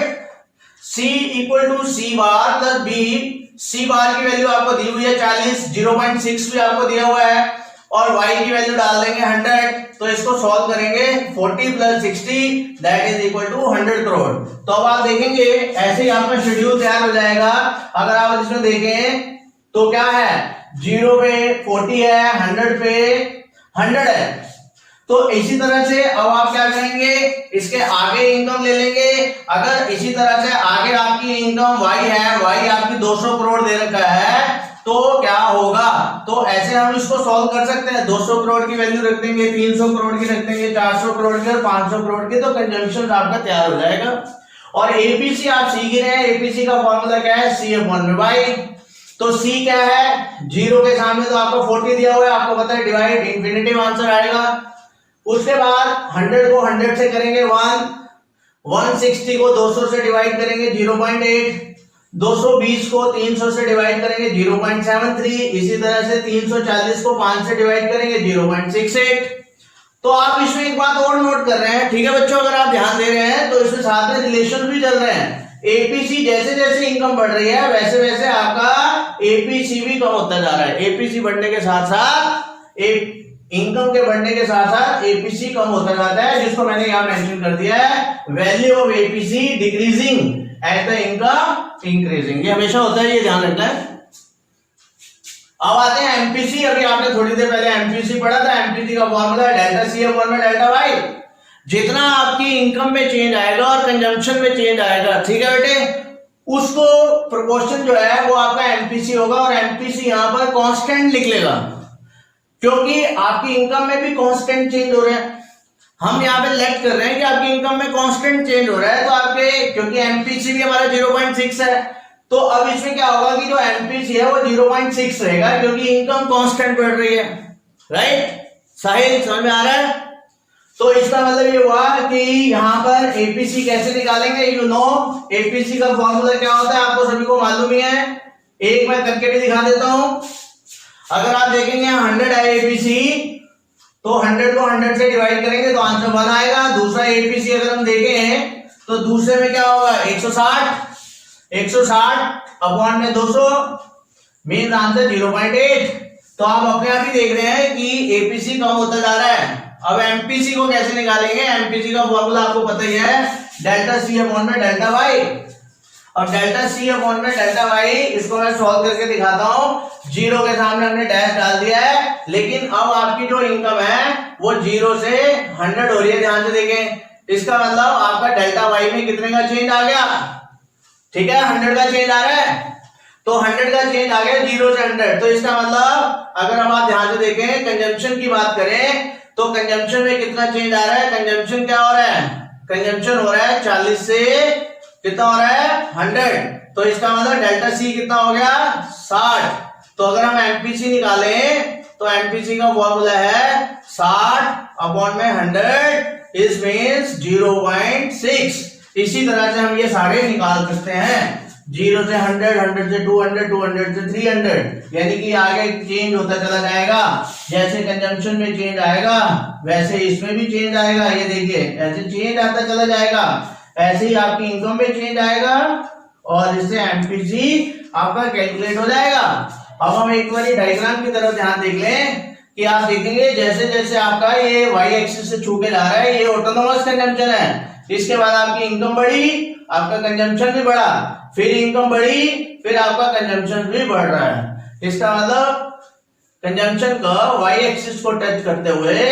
c equal to c bar plus b। c bar की वैल्यू आपको दी हुई है 40, 0.6 भी आपको दिया हुआ है, और y की वैल्यू डाल देंगे 100। तो इसको सॉल्व करेंगे 40 plus 60 that is equal to 100 crore. तो अब आप देखेंगे ऐसे ही आपका शेड्यूल तैयार हो जाएगा। अगर आप इसमें देखें तो क्या है, 0 पे 40 है, 100 पे 100 है। तो इसी तरह से अब आप क्या करेंगे, इसके आगे इनकम ले लेंगे। अगर इसी तरह से आगे आपकी इनकम y है, y आपकी 200 करोड़ दे रखा है, तो क्या होगा, तो ऐसे हम इसको सॉल्व कर सकते हैं। 200 करोड़ की वैल्यू रख देंगे, 300 करोड़ की रख देंगे, 400 करोड़ की और 500 करोड़ की, तो कंजम्पशन आपका तैयार हो जाएगा। और एपीसी आप सीख रहे हैं, एपीसी का फॉर्मूला क्या है, सी अपॉन में वाई। तो सी क्या है, जीरो के सामने तो आपको 40 दिया हुआ है, आपको पता है डिवाइड, इंफिनिटिव आंसर आएगा। उसके बाद 100 को 100 से करेंगे 1, 160 को 200 से डिवाइड करेंगे 0.8, 220 को 300 से डिवाइड करेंगे 0.73, इसी तरह से 340 को 5 से डिवाइड करेंगे 0.68। तो आप इसमें एक बात और नोट कर रहे हैं, ठीक है बच्चों, अगर आप ध्यान दे रहे हैं तो इसमें साथ में रिलेशन भी चल रहे हैं। एपीसी जैसे जैसे इनकम बढ़ रही है वैसे वैसे आपका एपीसी भी कम होता जा रहा है। एपीसी बढ़ने के साथ साथ इनकम के बढ़ने के साथ साथ एपीसी कम होता जाता है, जिसको मैंने यहां मेंशन कर दिया है, value of APC decreasing as the income increasing. ये हमेशा होता है, ये ध्यान रखना है। अब आते हैं एमपीसी। अभी आपने थोड़ी देर पहले एमपीसी पढ़ा था। एमपीसी का फॉर्मूला डेल्टा सी अपॉन में डेल्टा वाई। जितना आपकी इनकम में चेंज आएगा और कंजम्पशन में चेंज आएगा, ठीक है बेटे, उसको प्रोपोर्शन जो है वो आपका एमपीसी होगा। और एमपीसी यहां पर कांस्टेंट लिख लेगा, क्योंकि आपकी इनकम में भी कांस्टेंट चेंज हो रहा है। हम यहाँ पे लेट कर रहे हैं कि आपकी इनकम में कांस्टेंट चेंज हो रहा है, तो आपके क्योंकि एमपीसी भी हमारा 0.6 है, तो अब इसमें क्या होगा कि जो एमपीसी है वो 0.6 रहेगा, क्योंकि इनकम कांस्टेंट बढ़ रही है। राइट साहिल, समझ में आ रहा है? तो इसका मतलब ये हुआ कि यहाँ पर एपीसी कैसे निकालेंगे, यू नो एपीसी का फॉर्मूला क्या होता है, आपको सभी को मालूम ही है। एक मैं करके भी दिखा देता हूं। अगर आप देखेंगे 100 है एपीसी, तो 100 को 100 से डिवाइड करेंगे तो आंसर 1 आएगा। दूसरा एपीसी अगर हम देखें तो दूसरे में क्या होगा, 160 अपॉन में 200 मीन आंसर 0.8। तो आप अपने आप ही देख रहे हैं कि एपीसी कम होता जा रहा है। अब एमपीसी को कैसे निकालेंगे, एमपीसी का फॉर्मूला आपको पता ही है, डेल्टा सी अपॉन में डेल्टा वाई। अब डेल्टा सी अपॉन में डेल्टा वाई, इसको मैं सॉल्व करके दिखाता हूं। जीरो के सामने हमने डैश डाल दिया है, लेकिन अब आपकी जो इनकम है वो 0 से 100 हो रही है। ध्यान से देखें, इसका मतलब आपका डेल्टा वाई में कितने का चेंज आ गया, ठीक है, 100 का चेंज आ रहा है। तो 100 का चेंज आ गया 0 से 100। तो इसका मतलब अगर हम आप ध्यान से देखें, कंजम्पशन की बात करें तो कंजम्पशन में कितना चेंज आ रहा है, कंजम्पशन क्या हो रहा है, कंजम्पशन हो रहा है 40 से कितना हो रहा है 100। तो इसका मतलब डेल्टा सी कितना हो गया 60। तो अगर हम एमपीसी निकालें तो एमपीसी का फॉर्मूला है 60 अपॉन में 100 इज मींस 0.6। इसी तरह से हम ये सारे निकाल सकते हैं, 0 से 100, 100 से 200, 200 से 300, यानी कि आगे चेंज होता चला जाएगा। जैसे कंजम्पशन में चेंज आएगा वैसे इसमें भी चेंज आएगा। ये देखिए ऐसे चेंज आता चला जाएगा, ऐसे ही आपकी इनकम में चेंज आएगा और इससे एमपीसी आपका कैलकुलेट हो जाएगा। अब हम एक बार डायग्राम की तरफ ध्यान देख लें कि आप देखेंगे जैसे जैसे आपका ये वाई एक्सिस से छू के जा रहा है, ये ऑटोनोमस कंजम्पशन है। इसके बाद आपकी इनकम बढ़ी, आपका कंजम्पशन भी बढ़ा, फिर इनकम बढ़ी, फिर आपका कंजम्पशन भी बढ़ रहा है। इसका मतलब कंजम्पशन का वाई एक्सिस को टच करते हुए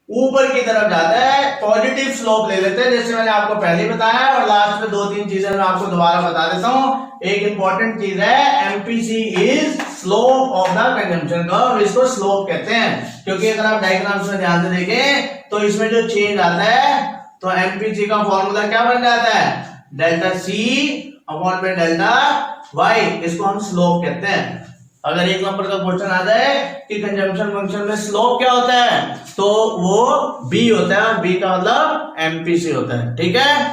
ऊपर की तरफ जाता है, पॉजिटिव स्लोप ले लेते हैं, जैसे मैंने आपको पहले बताया। और लास्ट में 2-3 चीजें मैं आपको दोबारा बता देता हूं। एक इंपॉर्टेंट चीज है, MPC is slope of the consumption curve. इसको स्लोप कहते हैं, क्योंकि अगर आप डायग्राम्स में ध्यान से देखें तो इसमें जो चेंज आता है तो एमपीसी का फॉर्मूला क्या बन जाता है, डेल्टा सी अपॉन में डेल्टा वाई। इसको हम स्लोप कहते हैं। अगर एक नंबर का क्वेश्चन आ जाए कि कंजम्पशन फंक्शन में स्लोप क्या होता है, तो वो बी होता है, और बी का मतलब एमपीसी होता है। ठीक है,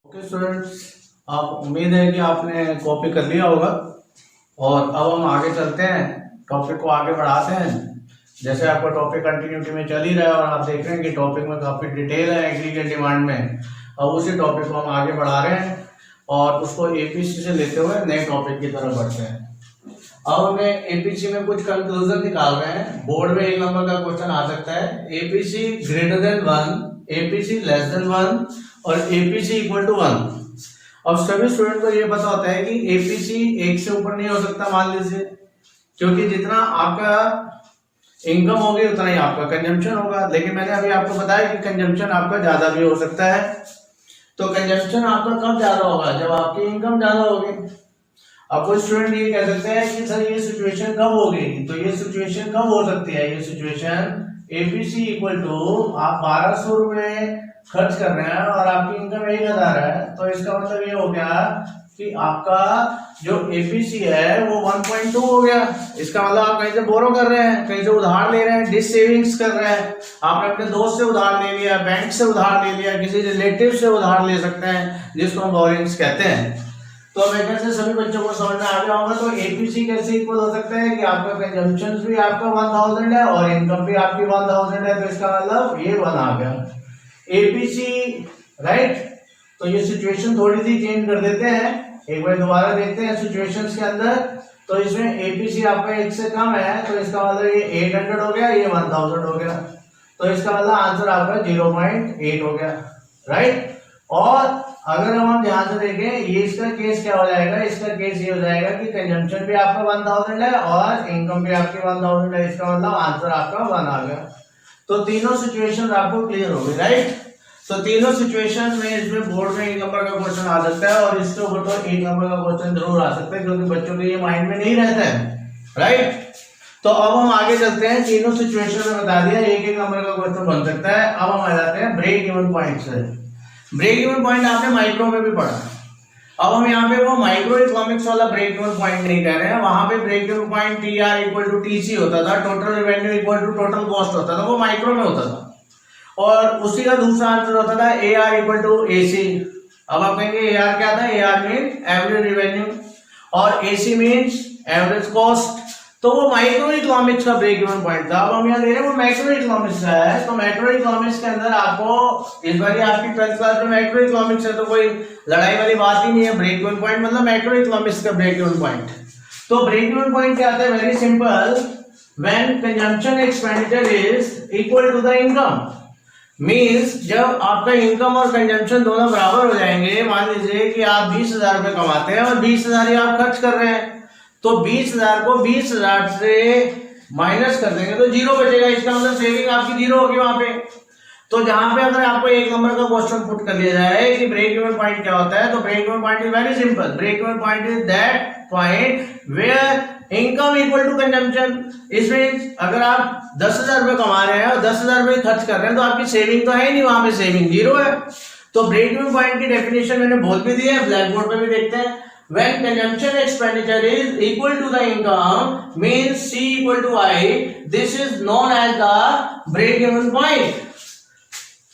ओके स्टूडेंट्स, अब उम्मीद है कि आपने कॉपी कर लिया होगा और अब हम आगे चलते हैं, टॉपिक को आगे बढ़ाते हैं। जैसे आपका टॉपिक कंटिन्यूटी में चल ही रहा है और आप देख रहे हैं कि टॉपिक में काफ़ी डिटेल है एग्रीगेट डिमांड में। अब उसी टॉपिक को हम आगे बढ़ा रहे हैं और उसको एपीसी से लेते हुए नए टॉपिक की तरफ बढ़ते हैं। अब हमें एपीसी में कुछ कंक्लूजन निकाल रहे हैं। बोर्ड में 1 नंबर का क्वेश्चन आ सकता है, APC greater than 1, APC less than 1 और एपीसी इक्वल टू 1। अब सभी स्टूडेंट को ये पता होता है कि एपीसी 1 से ऊपर नहीं हो सकता, मान लीजिए, क्योंकि जितना आपका इनकम होगी उतना ही आपका कंजम्पशन होगा। लेकिन मैंने अभी आपको बताया कि कंजम्पशन आपका ज्यादा भी हो सकता है। तो कंजम्पशन आपका कब ज्यादा होगा? जब आपकी इनकम ज्यादा होगी। अब कोई स्टूडेंट ये कह सकते हैं कि सर ये सिचुएशन कब होगी? तो ये सिचुएशन कब हो सकती है? ये सिचुएशन एपीसी इक्वल टू आप 1200 रुपए खर्च कर रहे हैं और आपकी इनकम 1000 है, तो इसका मतलब ये हो गया कि आपका जो एपीसी है वो 1.2 हो गया। इसका मतलब आप कहीं से बोरो कर रहे हैं, कहीं से उधार ले रहे हैं, डिस सेविंग्स कर रहे हैं। आपने अपने दोस्त से उधार ले लिया, बैंक से उधार ले लिया, किसी रिलेटिव से उधार ले सकते हैं, जिसको हम बोरिंग्स कहते हैं। तो मेरे ख्याल से सभी बच्चों को समझ में आ गया होगा। तो एपीसी कैसे इक्वल हो सकता है कि आपका कंजम्पशन भी आपका 1000 है और इनकम भी आपकी 1000 है, तो इसका मतलब ये 1 आ गया एपीसी, राइट। तो ये सिचुएशन थोड़ी सी चेंज कर देते हैं, एक बार दोबारा देखते हैं सिचुएशंस के अंदर। तो इसमें एपीसी आपका 1 से कम है, तो इसका मतलब ये 800 हो गया, ये 1000 हो गया, तो इसका मतलब आंसर आपका 0.8 हो गया, राइट। और अगर हम ध्यान से देखें, ये इसका केस क्या हो जाएगा? इसका केस ये हो जाएगा कि कंजम्पशन भी आपका 1000 है और इनकम भी आपकी 1000 है, इसका मतलब आंसर आपका 1 आ गया। तो तीनों सिचुएशन आपको क्लियर हो गई, राइट। तो तीनों सिचुएशन में इसमें बोर्ड में 1 नंबर का क्वेश्चन आ सकता है और इसके ऊपर तो 1 नंबर का क्वेश्चन जरूर आ सकता है, क्योंकि बच्चों के ये माइंड में नहीं रहता है, राइट। तो अब हम आगे चलते हैं। तीनों सिचुएशन में बता दिया 1-1 नंबर का क्वेश्चन बन सकता है। अब हम आ जाते हैं ब्रेक इवन पॉइंट से। ब्रेक इवन पॉइंट आपने माइक्रो में भी पढ़ा। अब हम यहाँ पे वो माइक्रो इकोनॉमिक्स वाला ब्रेक इवन पॉइंट नहीं कह रहे हैं। वहां पे break even point TR equal to TC होता था, total revenue equal to total cost होता था, वो माइक्रो में होता था। और उसी का दूसरा आंसर होता था AR इक्वल टू AC। अब आप कहेंगे AR क्या था? AR मीन एवरेज रेवेन्यू और AC मीन्स एवरेज कॉस्ट। तो वो माइक्रो इकोनॉमिक्स का ब्रेक इवन पॉइंट था। अब हम यहाँ ले रहे हैं वो मैक्रो इकोनॉमिक्स का है। तो मैक्रो इकोनॉमिक्स के अंदर आपको इस बार आपकी 12th क्लास में मैक्रो इकोनॉमिक्स है, तो कोई लड़ाई वाली बात ही नहीं है। ब्रेक इवन पॉइंट मतलब मैक्रो इकोनॉमिक्स का ब्रेक इवन पॉइंट। तो ब्रेक इवन पॉइंट क्या आता है? Very simple, when consumption expenditure is equal to the income. Means जब आपका इनकम और कंजम्पशन दोनों बराबर हो जाएंगे। मान लीजिए कि आप 20,000 रुपए कमाते हैं और 20,000 ही आप खर्च कर रहे हैं, तो 20,000 को 20,000 से माइनस कर देंगे तो 0 बचेगा। इसका मतलब सेविंग आपकी 0 होगी वहां पे। तो जहां पे अगर आपको 1 नंबर का क्वेश्चन पुट कर लिया जाए कि ब्रेक इवन पॉइंट क्या होता है, तो break even point is very simple. Break even point is that point where income equal to consumption. इसमें अगर आप 10,000 रुपए कमा रहे हैं और 10,000 रुपए खर्च कर रहे हैं, तो आपकी सेविंग तो है ही नहीं, वहां पे सेविंग 0 है। तो ब्रेक इवन पॉइंट की डेफिनेशन मैंने बोल भी दी है, ब्लैक बोर्ड पे भी देखते हैं। When consumption expenditure is equal to the income, means C equal to I, this is known as the break-even point.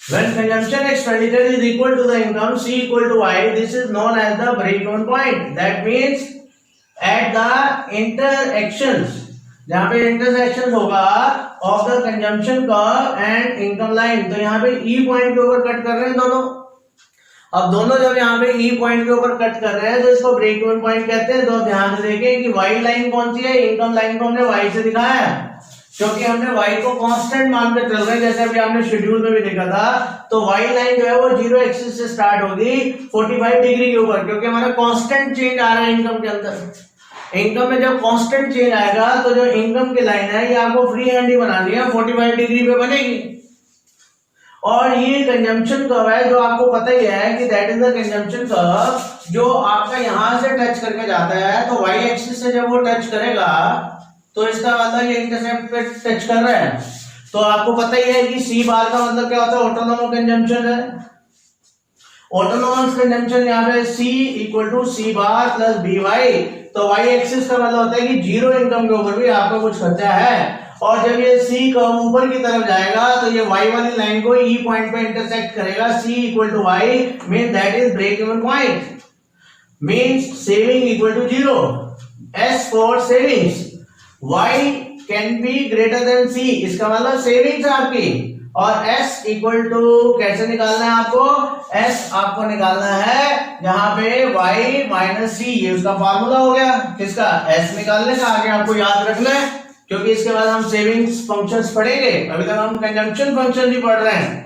When consumption expenditure is equal to the income, C equal to I, this is known as the break-even point. That means at the intersections, जहाँ पे intersections होगा of the consumption curve and income line, तो यहाँ पे E point के ऊपर कट कर रहे हैं दोनों। अब दोनों जब यहाँ पे E पॉइंट के ऊपर कट कर रहे हैं, तो इसको ब्रेक इवन पॉइंट कहते हैं। तो ध्यान से देखें कि Y लाइन कौन सी है? इनकम लाइन को हमने Y से दिखाया है, क्योंकि हमने Y को कांस्टेंट मान के चल रहे हैं, जैसे अभी आपने शेड्यूल में भी देखा था। तो Y लाइन जो है वो 0 एक्सिस से स्टार्ट होगी 45 डिग्री के ऊपर, क्योंकि हमारा कांस्टेंट चेंज आ रहा है इनकम के अंदर। इनकम में जब कांस्टेंट चेंज आएगा, तो जो इनकम की लाइन है ये आपको फ्री हैंड ही बनानी है, 45 डिग्री पे बनेगी। और ये कंजम्पशन कर्व है, जो आपको पता ही है कि that is the consumption curve, जो आपका यहां से टच करके जाता है। तो y एक्सिस से जब वो टच करेगा, तो इसका मतलब ये इंटरसेप्ट पे टच कर रहा है। तो आपको पता ही है कि C बार का मतलब क्या होता है? ऑटोनोमस कंजम्पशन है। ऑटोनोमस कंजम्पशन यहाँ पे C equal to C bar plus BY। तो y एक्सिस का मतलब होता है कि 0 इनकम के ऊपर भी आपका कुछ खर्चा है। और जब ये C कर्व ऊपर की तरफ जाएगा, तो ये Y वाली लाइन को E पॉइंट पे इंटरसेक्ट करेगा। C equal to Y mean that is break even point. means saving equal to 0, S for savings, Y can be greater than C, इसका मतलब सेविंग्स है आपकी, और S इक्वल टू कैसे निकालना है आपको, S आपको निकालना है जहां पे Y माइनस C, ये उसका फार्मूला हो गया किसका, S निकालने का, आगे आपको याद रखना है क्योंकि इसके बाद हम सेविंग्स फंक्शंस पढ़ेंगे, अभी तक हम कंजम्पशन फंक्शन ही पढ़ रहे हैं।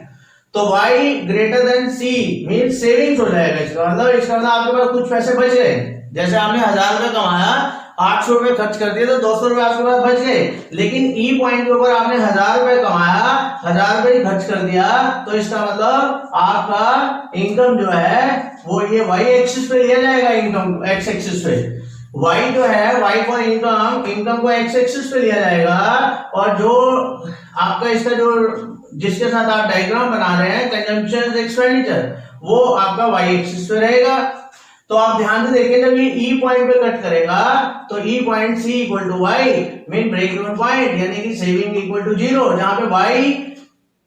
तो y greater than c means savings हो जाएगा, इसका मतलब आपके पास कुछ पैसे बच गए, जैसे आपने 1000 रुपए कमाया, 800 रुपए खर्च कर दिए तो 200 रुपए आपके पास बच गए, लेकिन ई पॉइंट के ऊपर आपने 1000 रुपए कमाया, 1000 रुपए खर्च कर दिया, तो इसका मतलब आपका इनकम जो है वो ये y एक्सिस पे लिया जाएगा, इनकम x एक्सिस पे, y जो है y फॉर इनकम को x एक्सिस पे लिया जाएगा, और जो आपका इसका जो जिसके साथ आप डायग्राम बना रहे हैं कंजम्पशन एक्सपेंडिचर, वो आपका y एक्सिस पे रहेगा। तो आप ध्यान से देखिए, जब ये ई पॉइंट पे कट करेगा तो E point C equal to Y mean break even point, यानी कि सेविंग इक्वल टू 0, जहां पे y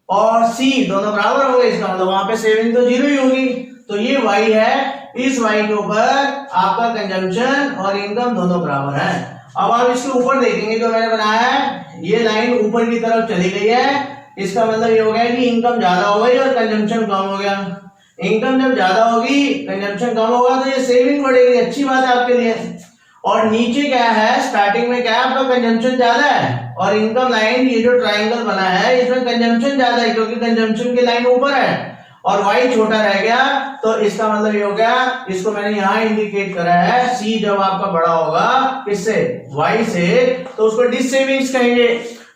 और c दोनों बराबर हो गए, इसका मतलब वहां पे सेविंग तो 0 ही होगी। तो ये y है, इस y के ऊपर आपका कंजम्पशन और इनकम दोनों बराबर है। अब आप इसके ऊपर देखेंगे जो मैंने बनाया है, ये लाइन ऊपर की तरफ चली गई है, इसका मतलब ये हो गया कि इनकम ज्यादा हो गई और कंजम्पशन कम हो गया। इनकम जब ज्यादा होगी कंजम्पशन कम होगा तो ये सेविंग बढ़ेगी, अच्छी बात है आपके लिए। और नीचे क्या है, स्टार्टिंग में क्या है, आपका कंजम्पशन ज्यादा है, और इनकम लाइन ये जो ट्रायंगल बना है इसमें कंजम्पशन ज्यादा है क्योंकि कंजम्पशन की लाइन ऊपर है और y छोटा रह गया, तो इसका मतलब ये हो गया, इसको मैंने यहाँ इंडिकेट करा है, c जब आपका बड़ा होगा किससे, y से, तो उसको डिस सेविंग्स कहेंगे।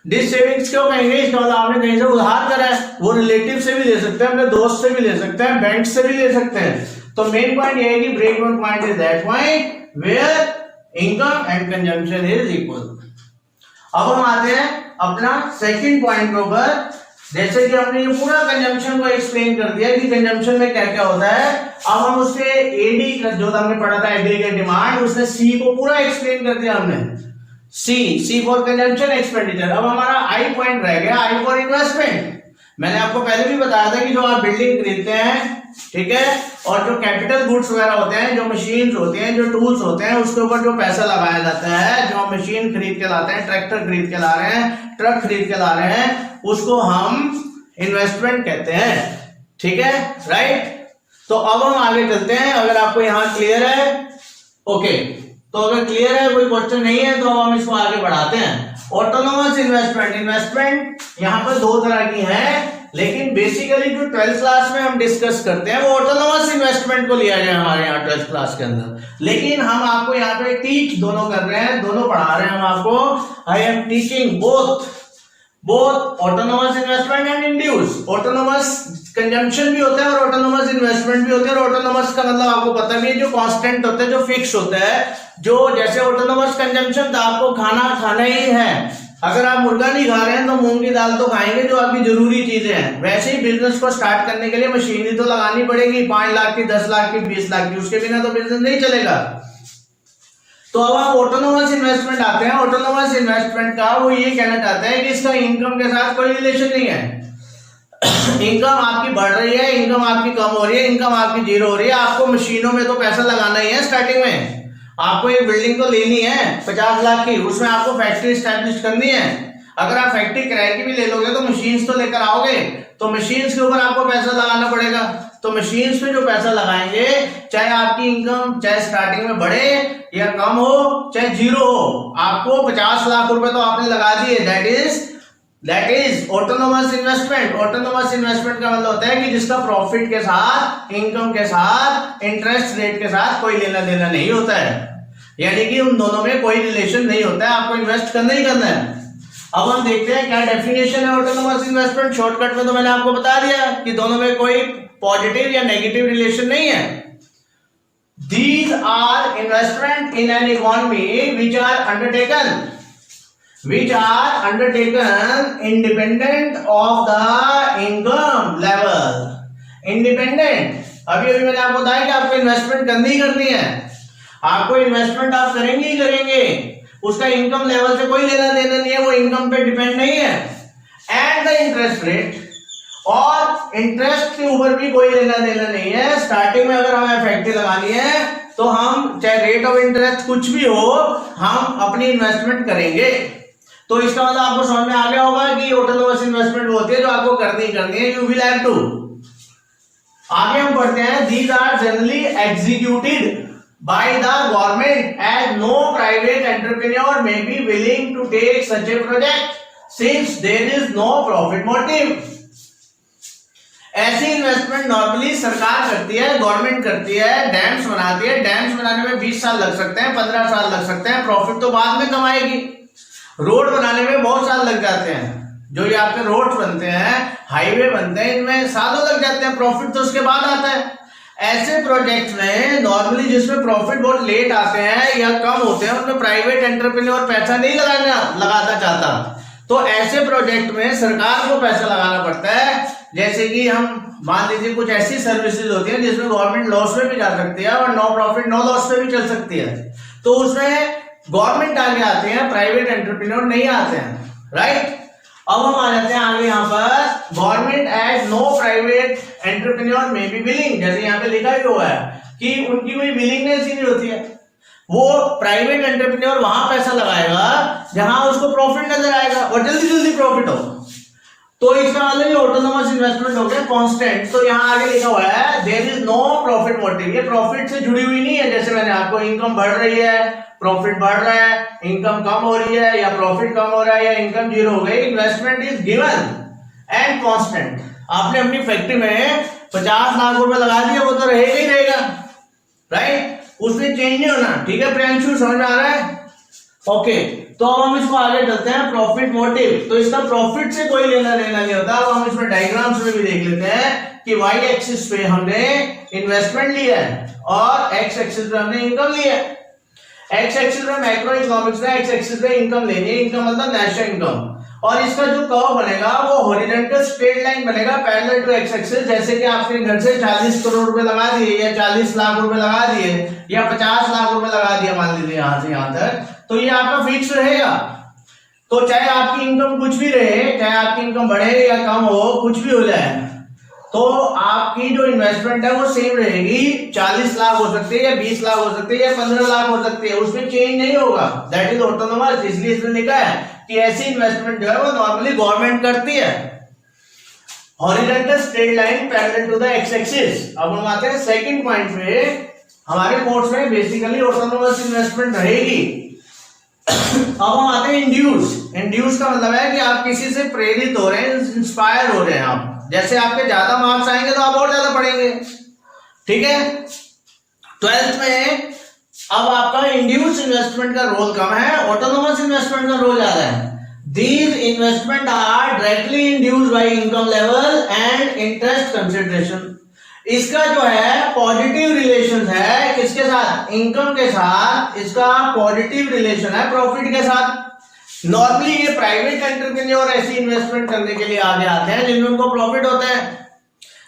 डिस सेविंग्स क्यों कहेंगे, इसका मतलब आपने कहीं से उधार करा है, वो रिलेटिव से भी ले सकते हैं, अपने दोस्त से भी ले सकते हैं, बैंक से भी ले सकते हैं। तो मेन पॉइंट ये है कि break even point is that point where income and consumption is equal. अब हम आते हैं अपना सेकंड पॉइंट के ऊपर। जैसे कि हमने ये पूरा कंजम्पशन को एक्सप्लेन कर दिया कि कंजम्पशन में क्या क्या होता है, अब हम उसके एडी जो हमने पढ़ा था एग्रीगेट डिमांड, उसने सी को पूरा एक्सप्लेन कर दिया हमने, सी फॉर कंजम्पशन एक्सपेंडिचर। अब हमारा आई पॉइंट रह गया, आई फॉर इन्वेस्टमेंट। मैंने आपको पहले भी बताया था कि जो आप बिल्डिंग खरीदते हैं, ठीक है, और जो कैपिटल गुड्स वगैरह होते हैं, जो मशीन्स होते हैं, जो टूल्स होते हैं, उसके ऊपर जो पैसा लगाया जाता है, जो मशीन खरीद के लाते हैं, ट्रैक्टर खरीद के ला रहे हैं, ट्रक खरीद के ला रहे हैं, उसको हम इन्वेस्टमेंट कहते हैं, ठीक है, राइट। तो अब हम आगे चलते हैं, अगर आपको यहाँ क्लियर है, ओके, तो अगर क्लियर है, कोई क्वेश्चन नहीं है, तो हम इसको आगे बढ़ाते हैं। ऑटोनोमस इन्वेस्टमेंट, इन्वेस्टमेंट यहाँ पर दो तरह की है, लेकिन बेसिकली जो 12th क्लास में हम डिस्कस करते हैं वो ऑटोनोमस इन्वेस्टमेंट को लिया जाए हमारे यहाँ 12th क्लास के अंदर, लेकिन हम आपको यहाँ पे टीच दोनों कर रहे हैं, दोनों पढ़ा रहे हैं हम आपको। I am teaching both autonomous investment and induce. Autonomous consumption भी होता है और ऑटोनोमस इन्वेस्टमेंट भी होता है, और ऑटोनोमस का मतलब आपको पता भी है, जो कांस्टेंट होता है, जो फिक्स होता है, जो जैसे ऑटोनोमस कंजम्पशन तो आपको खाना ही है, अगर आप मुर्गा नहीं खा रहे हैं तो मूंग की दाल तो खाएंगे, जो आपकी जरूरी चीजें हैं। वैसे ही बिजनेस को स्टार्ट करने के लिए मशीनरी तो लगानी पड़ेगी, 5 लाख की, 10 लाख की, 20 लाख की, उसके बिना तो बिजनेस नहीं चलेगा। तो अब आप ऑटोनोमस इन्वेस्टमेंट आते हैं। ऑटोनोमस इन्वेस्टमेंट का वो ये कहना चाहते हैं कि इसका इनकम के साथ कोई रिलेशन नहीं है। इनकम आपकी बढ़ रही है, इनकम आपकी कम हो रही है, इनकम आपकी 0 हो रही है, आपको मशीनों में तो पैसा लगाना ही है। स्टार्टिंग में आपको एक बिल्डिंग तो लेनी है 50 लाख की, उसमें आपको फैक्ट्री स्टैब्लिश करनी है। अगर आप फैक्ट्री किराए की भी ले लोगे तो मशीन्स तो लेकर आओगे, तो मशीन्स के ऊपर आपको पैसा लगाना पड़ेगा। तो मशीन्स पे जो पैसा लगाएंगे, चाहे आपकी इनकम चाहे स्टार्टिंग में बढ़े या कम हो, चाहे 0 हो, आपको 50 लाख रुपए तो आपने लगा दिए। That is autonomous investment. Autonomous investment का मतलब होता है कि जिसका प्रॉफिट के साथ, इनकम के साथ, इंटरेस्ट रेट के साथ कोई लेना देना नहीं होता है, यानी कि उन दोनों में कोई रिलेशन नहीं होता है, आपको इन्वेस्ट करना ही करना है। अब हम देखते हैं क्या डेफिनेशन है ऑटोनोमस इन्वेस्टमेंट। शॉर्टकट में तो मैंने आपको बता दिया कि दोनों में कोई पॉजिटिव या नेगेटिव रिलेशन नहीं है। These are investment in an economy which are undertaken independent of the income level. Independent, अभी मैंने आपको बताया कि आपको इन्वेस्टमेंट करनी ही करनी है, आपको इन्वेस्टमेंट आप करेंगे ही करेंगे, उसका इनकम लेवल से कोई लेना देना नहीं है, वो इनकम पे डिपेंड नहीं है। एंड द इंटरेस्ट रेट, और इंटरेस्ट के ऊपर भी कोई लेना देना नहीं है। स्टार्टिंग में अगर हमें फैक्ट्री लगानी है तो हम चाहे रेट ऑफ इंटरेस्ट कुछ भी हो, हम अपनी इन्वेस्टमेंट करेंगे। तो इसका मतलब आपको समझ में आ गया होगा कि ऑटोनोमस इन्वेस्टमेंट होती है जो आपको करनी है, यू विल हैव टू। आगे हम पढ़ते हैं, these are generally executed by the government as no private entrepreneur may be willing to take such a project since there is no profit motive। ऐसी इन्वेस्टमेंट नॉर्मली सरकार करती है, गवर्नमेंट करती है, डैम्स बनाती है। डैम्स बनाने में 20 साल लग सकते हैं, 15 साल लग सकते हैं, प्रॉफिट तो बाद में कमाएगी। रोड बनाने में बहुत साल लग जाते हैं, जो ये आपके रोड बनते हैं, हाईवे बनते हैं, इनमें सालों लग जाते हैं, प्रॉफिट तो उसके बाद आता है। ऐसे प्रोजेक्ट में नॉर्मली जिसमें प्रॉफिट बहुत लेट आते हैं या कम होते हैं, उनमें प्राइवेट एंटरप्रेन्योर पैसा नहीं लगाना चाहता। तो ऐसे प्रोजेक्ट में सरकार को पैसा लगाना पड़ता है। जैसे कि हम मान लीजिए कुछ ऐसी सर्विसेज होती हैं जिसमें गवर्नमेंट लॉस में भी जा सकती है और नो प्रॉफिट नो लॉस में भी चल सकती है, तो उसमें गवर्नमेंट आगे आते हैं, प्राइवेट एंटरप्रेन्योर नहीं आते हैं, राइट। अब हम आ जाते हैं आगे, यहाँ पर government as no private entrepreneur may be willing, जैसे यहाँ पे लिखा हुआ है कि उनकी कोई विलिंगनेस ही नहीं होती है। वो प्राइवेट एंटरप्रेन्योर वहां पैसा लगाएगा जहां उसको प्रॉफिट नजर आएगा और जल्दी जल्दी प्रॉफिट हो। तो इसका मतलब ये ऑटोनोमस इन्वेस्टमेंट हो गया कांस्टेंट। तो यहाँ आगे लिखा हुआ है there is no profit motive, ये प्रॉफिट से जुड़ी हुई नहीं है। जैसे मैंने आपको इनकम बढ़ रही है, प्रॉफिट बढ़ रहा है, इनकम कम हो रही है, या प्रॉफिट कम हो रहा है, या इनकम जीरो हो गई, investment is given and constant. आपने अपनी फैक्ट्री में 50 लाख रुपए लगा दिया, वो तो रहेगा ही रहेगा, राइट, उसमें चेंज नहीं होना। ठीक है प्रियांशु, समझ में आ रहा है? ओके, तो अब हम इसको आगे चलते हैं, प्रॉफिट मोटिव। तो इसका प्रॉफिट से कोई लेना देना नहीं होता। अब हम इसमें डायग्राम्स में भी देख लेते हैं कि वाई एक्सिस पे हमने इन्वेस्टमेंट लिया है और एक्स एक्सिस पे हमने इनकम लिया है। एक्स एक्सिस में मैक्रो इकोनॉमिक्स में एक्स एक्सिस पे इनकम लेनी है, इनकम मतलब नेशनल इनकम, और इसका जो कर्व बनेगा वो हॉरिजॉन्टल स्ट्रेट लाइन बनेगा पैरेलल टू एक्स एक्सिस। जैसे कि आपके घर से 40 करोड़ रुपए लगा दिए या 40 लाख रुपए लगा दिए या 50 लाख रुपए लगा दिया, मान लीजिए यहां से यहां तक, तो ये आपका फिक्स रहेगा। तो चाहे आपकी इनकम कुछ भी रहे, चाहे आपकी इनकम बढ़े या कम हो, कुछ भी हो जाए, तो आपकी जो इन्वेस्टमेंट है वो सेम रहेगी। 40 लाख हो सकती है या 20 लाख हो सकती है या 15 लाख हो सकती है, उसमें चेंज नहीं होगा। That is autonomous. इसलिए इसमें लिखा है कि ऐसी इन्वेस्टमेंट जो है वो नॉर्मली गवर्नमेंट करती है। Horizontal straight line parallel to the x axis. अब हम आते हैं सेकंड पॉइंट पे। हमारे कोर्स में बेसिकली ऑटोनोमस इन्वेस्टमेंट रहेगी। अब हम आते हैं इंड्यूस। इंड्यूस का मतलब है कि आप किसी से प्रेरित हो रहे हैं, इंस्पायर हो रहे हैं। आप जैसे आपके ज्यादा मार्क्स आएंगे तो आप और ज्यादा पढ़ेंगे, ठीक है। 12th में अब आपका इंड्यूस इन्वेस्टमेंट का रोल कम है, ऑटोनोमस इन्वेस्टमेंट का रोल ज्यादा है। These investment are directly induced by income level and interest consideration। इसका जो है पॉजिटिव रिलेशन है किसके साथ? इनकम के साथ। इसका पॉजिटिव रिलेशन है प्रॉफिट के साथ। नॉर्मली ये प्राइवेट एंटरप्रेन्योर ऐसी इन्वेस्टमेंट करने के लिए आगे आते हैं जिनमें उनको प्रॉफिट होता है।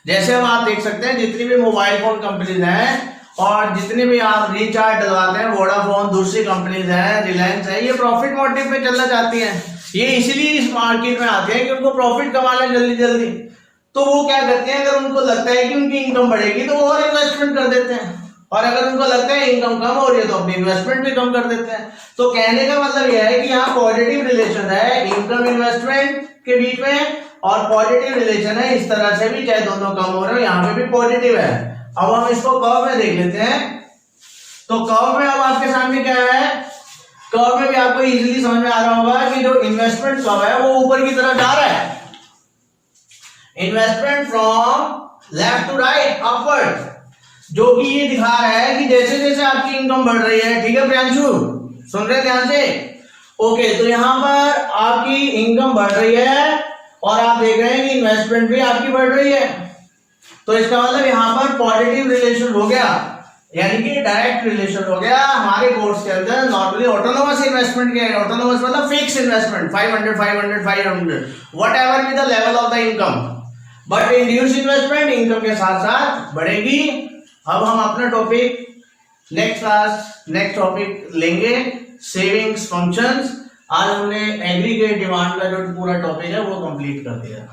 जैसे हम आप देख सकते हैं जितनी भी मोबाइल फोन कंपनीज हैं और जितने भी आप रिचार्ज डलवाते हैं, वोडाफोन, दूसरी कंपनीज हैं, रिलायंस है, ये प्रॉफिट मोटिव पे चलना चाहती हैं। ये इसीलिए इस मार्केट में आते हैं कि उनको प्रॉफिट कमाना है जल्दी जल्दी। तो वो क्या करते हैं, अगर उनको लगता है कि उनकी इनकम बढ़ेगी तो वो और इन्वेस्टमेंट कर देते हैं, और अगर उनको लगता है इनकम कम हो रही है तो अपनी इन्वेस्टमेंट भी कम कर देते हैं। तो कहने का मतलब यह है कि यहाँ पॉजिटिव रिलेशन है इनकम इन्वेस्टमेंट के बीच में, और पॉजिटिव रिलेशन है इस तरह से भी, चाहे दोनों कम हो रहे हो, यहाँ पे भी पॉजिटिव है। अब हम इसको कर्व में देख लेते हैं। तो कर्व में अब आपके सामने क्या है, कर्व में भी आपको इजीली समझ में आ रहा होगा कि जो इन्वेस्टमेंट कर्व है वो ऊपर की तरफ जा रहा है। Investment from left to right upward, जो कि ये दिखा रहा है कि जैसे जैसे आपकी इनकम बढ़ रही है। ठीक है प्रियांशु, सुन रहे ध्यान से? ओके, तो यहाँ पर आपकी इनकम बढ़ रही है और आप देख रहे हैं कि इन्वेस्टमेंट भी आपकी बढ़ रही है। तो इसका मतलब यहाँ पर पॉजिटिव रिलेशन हो गया, यानी कि डायरेक्ट रिलेशन हो गया। हमारे कोर्स के अंदर नॉर्मली ऑटोनोमस इन्वेस्टमेंट के, ऑटोनोमस मतलब fix investment 500 500 500 whatever be the level of the income, but induce investment income के साथ साथ बढ़ेगी। अब हम अपना टॉपिक नेक्स्ट टॉपिक लेंगे, सेविंग्स फंक्शंस। आज हमने एग्रीगेट डिमांड का जो पूरा टॉपिक है वो कंप्लीट कर दिया।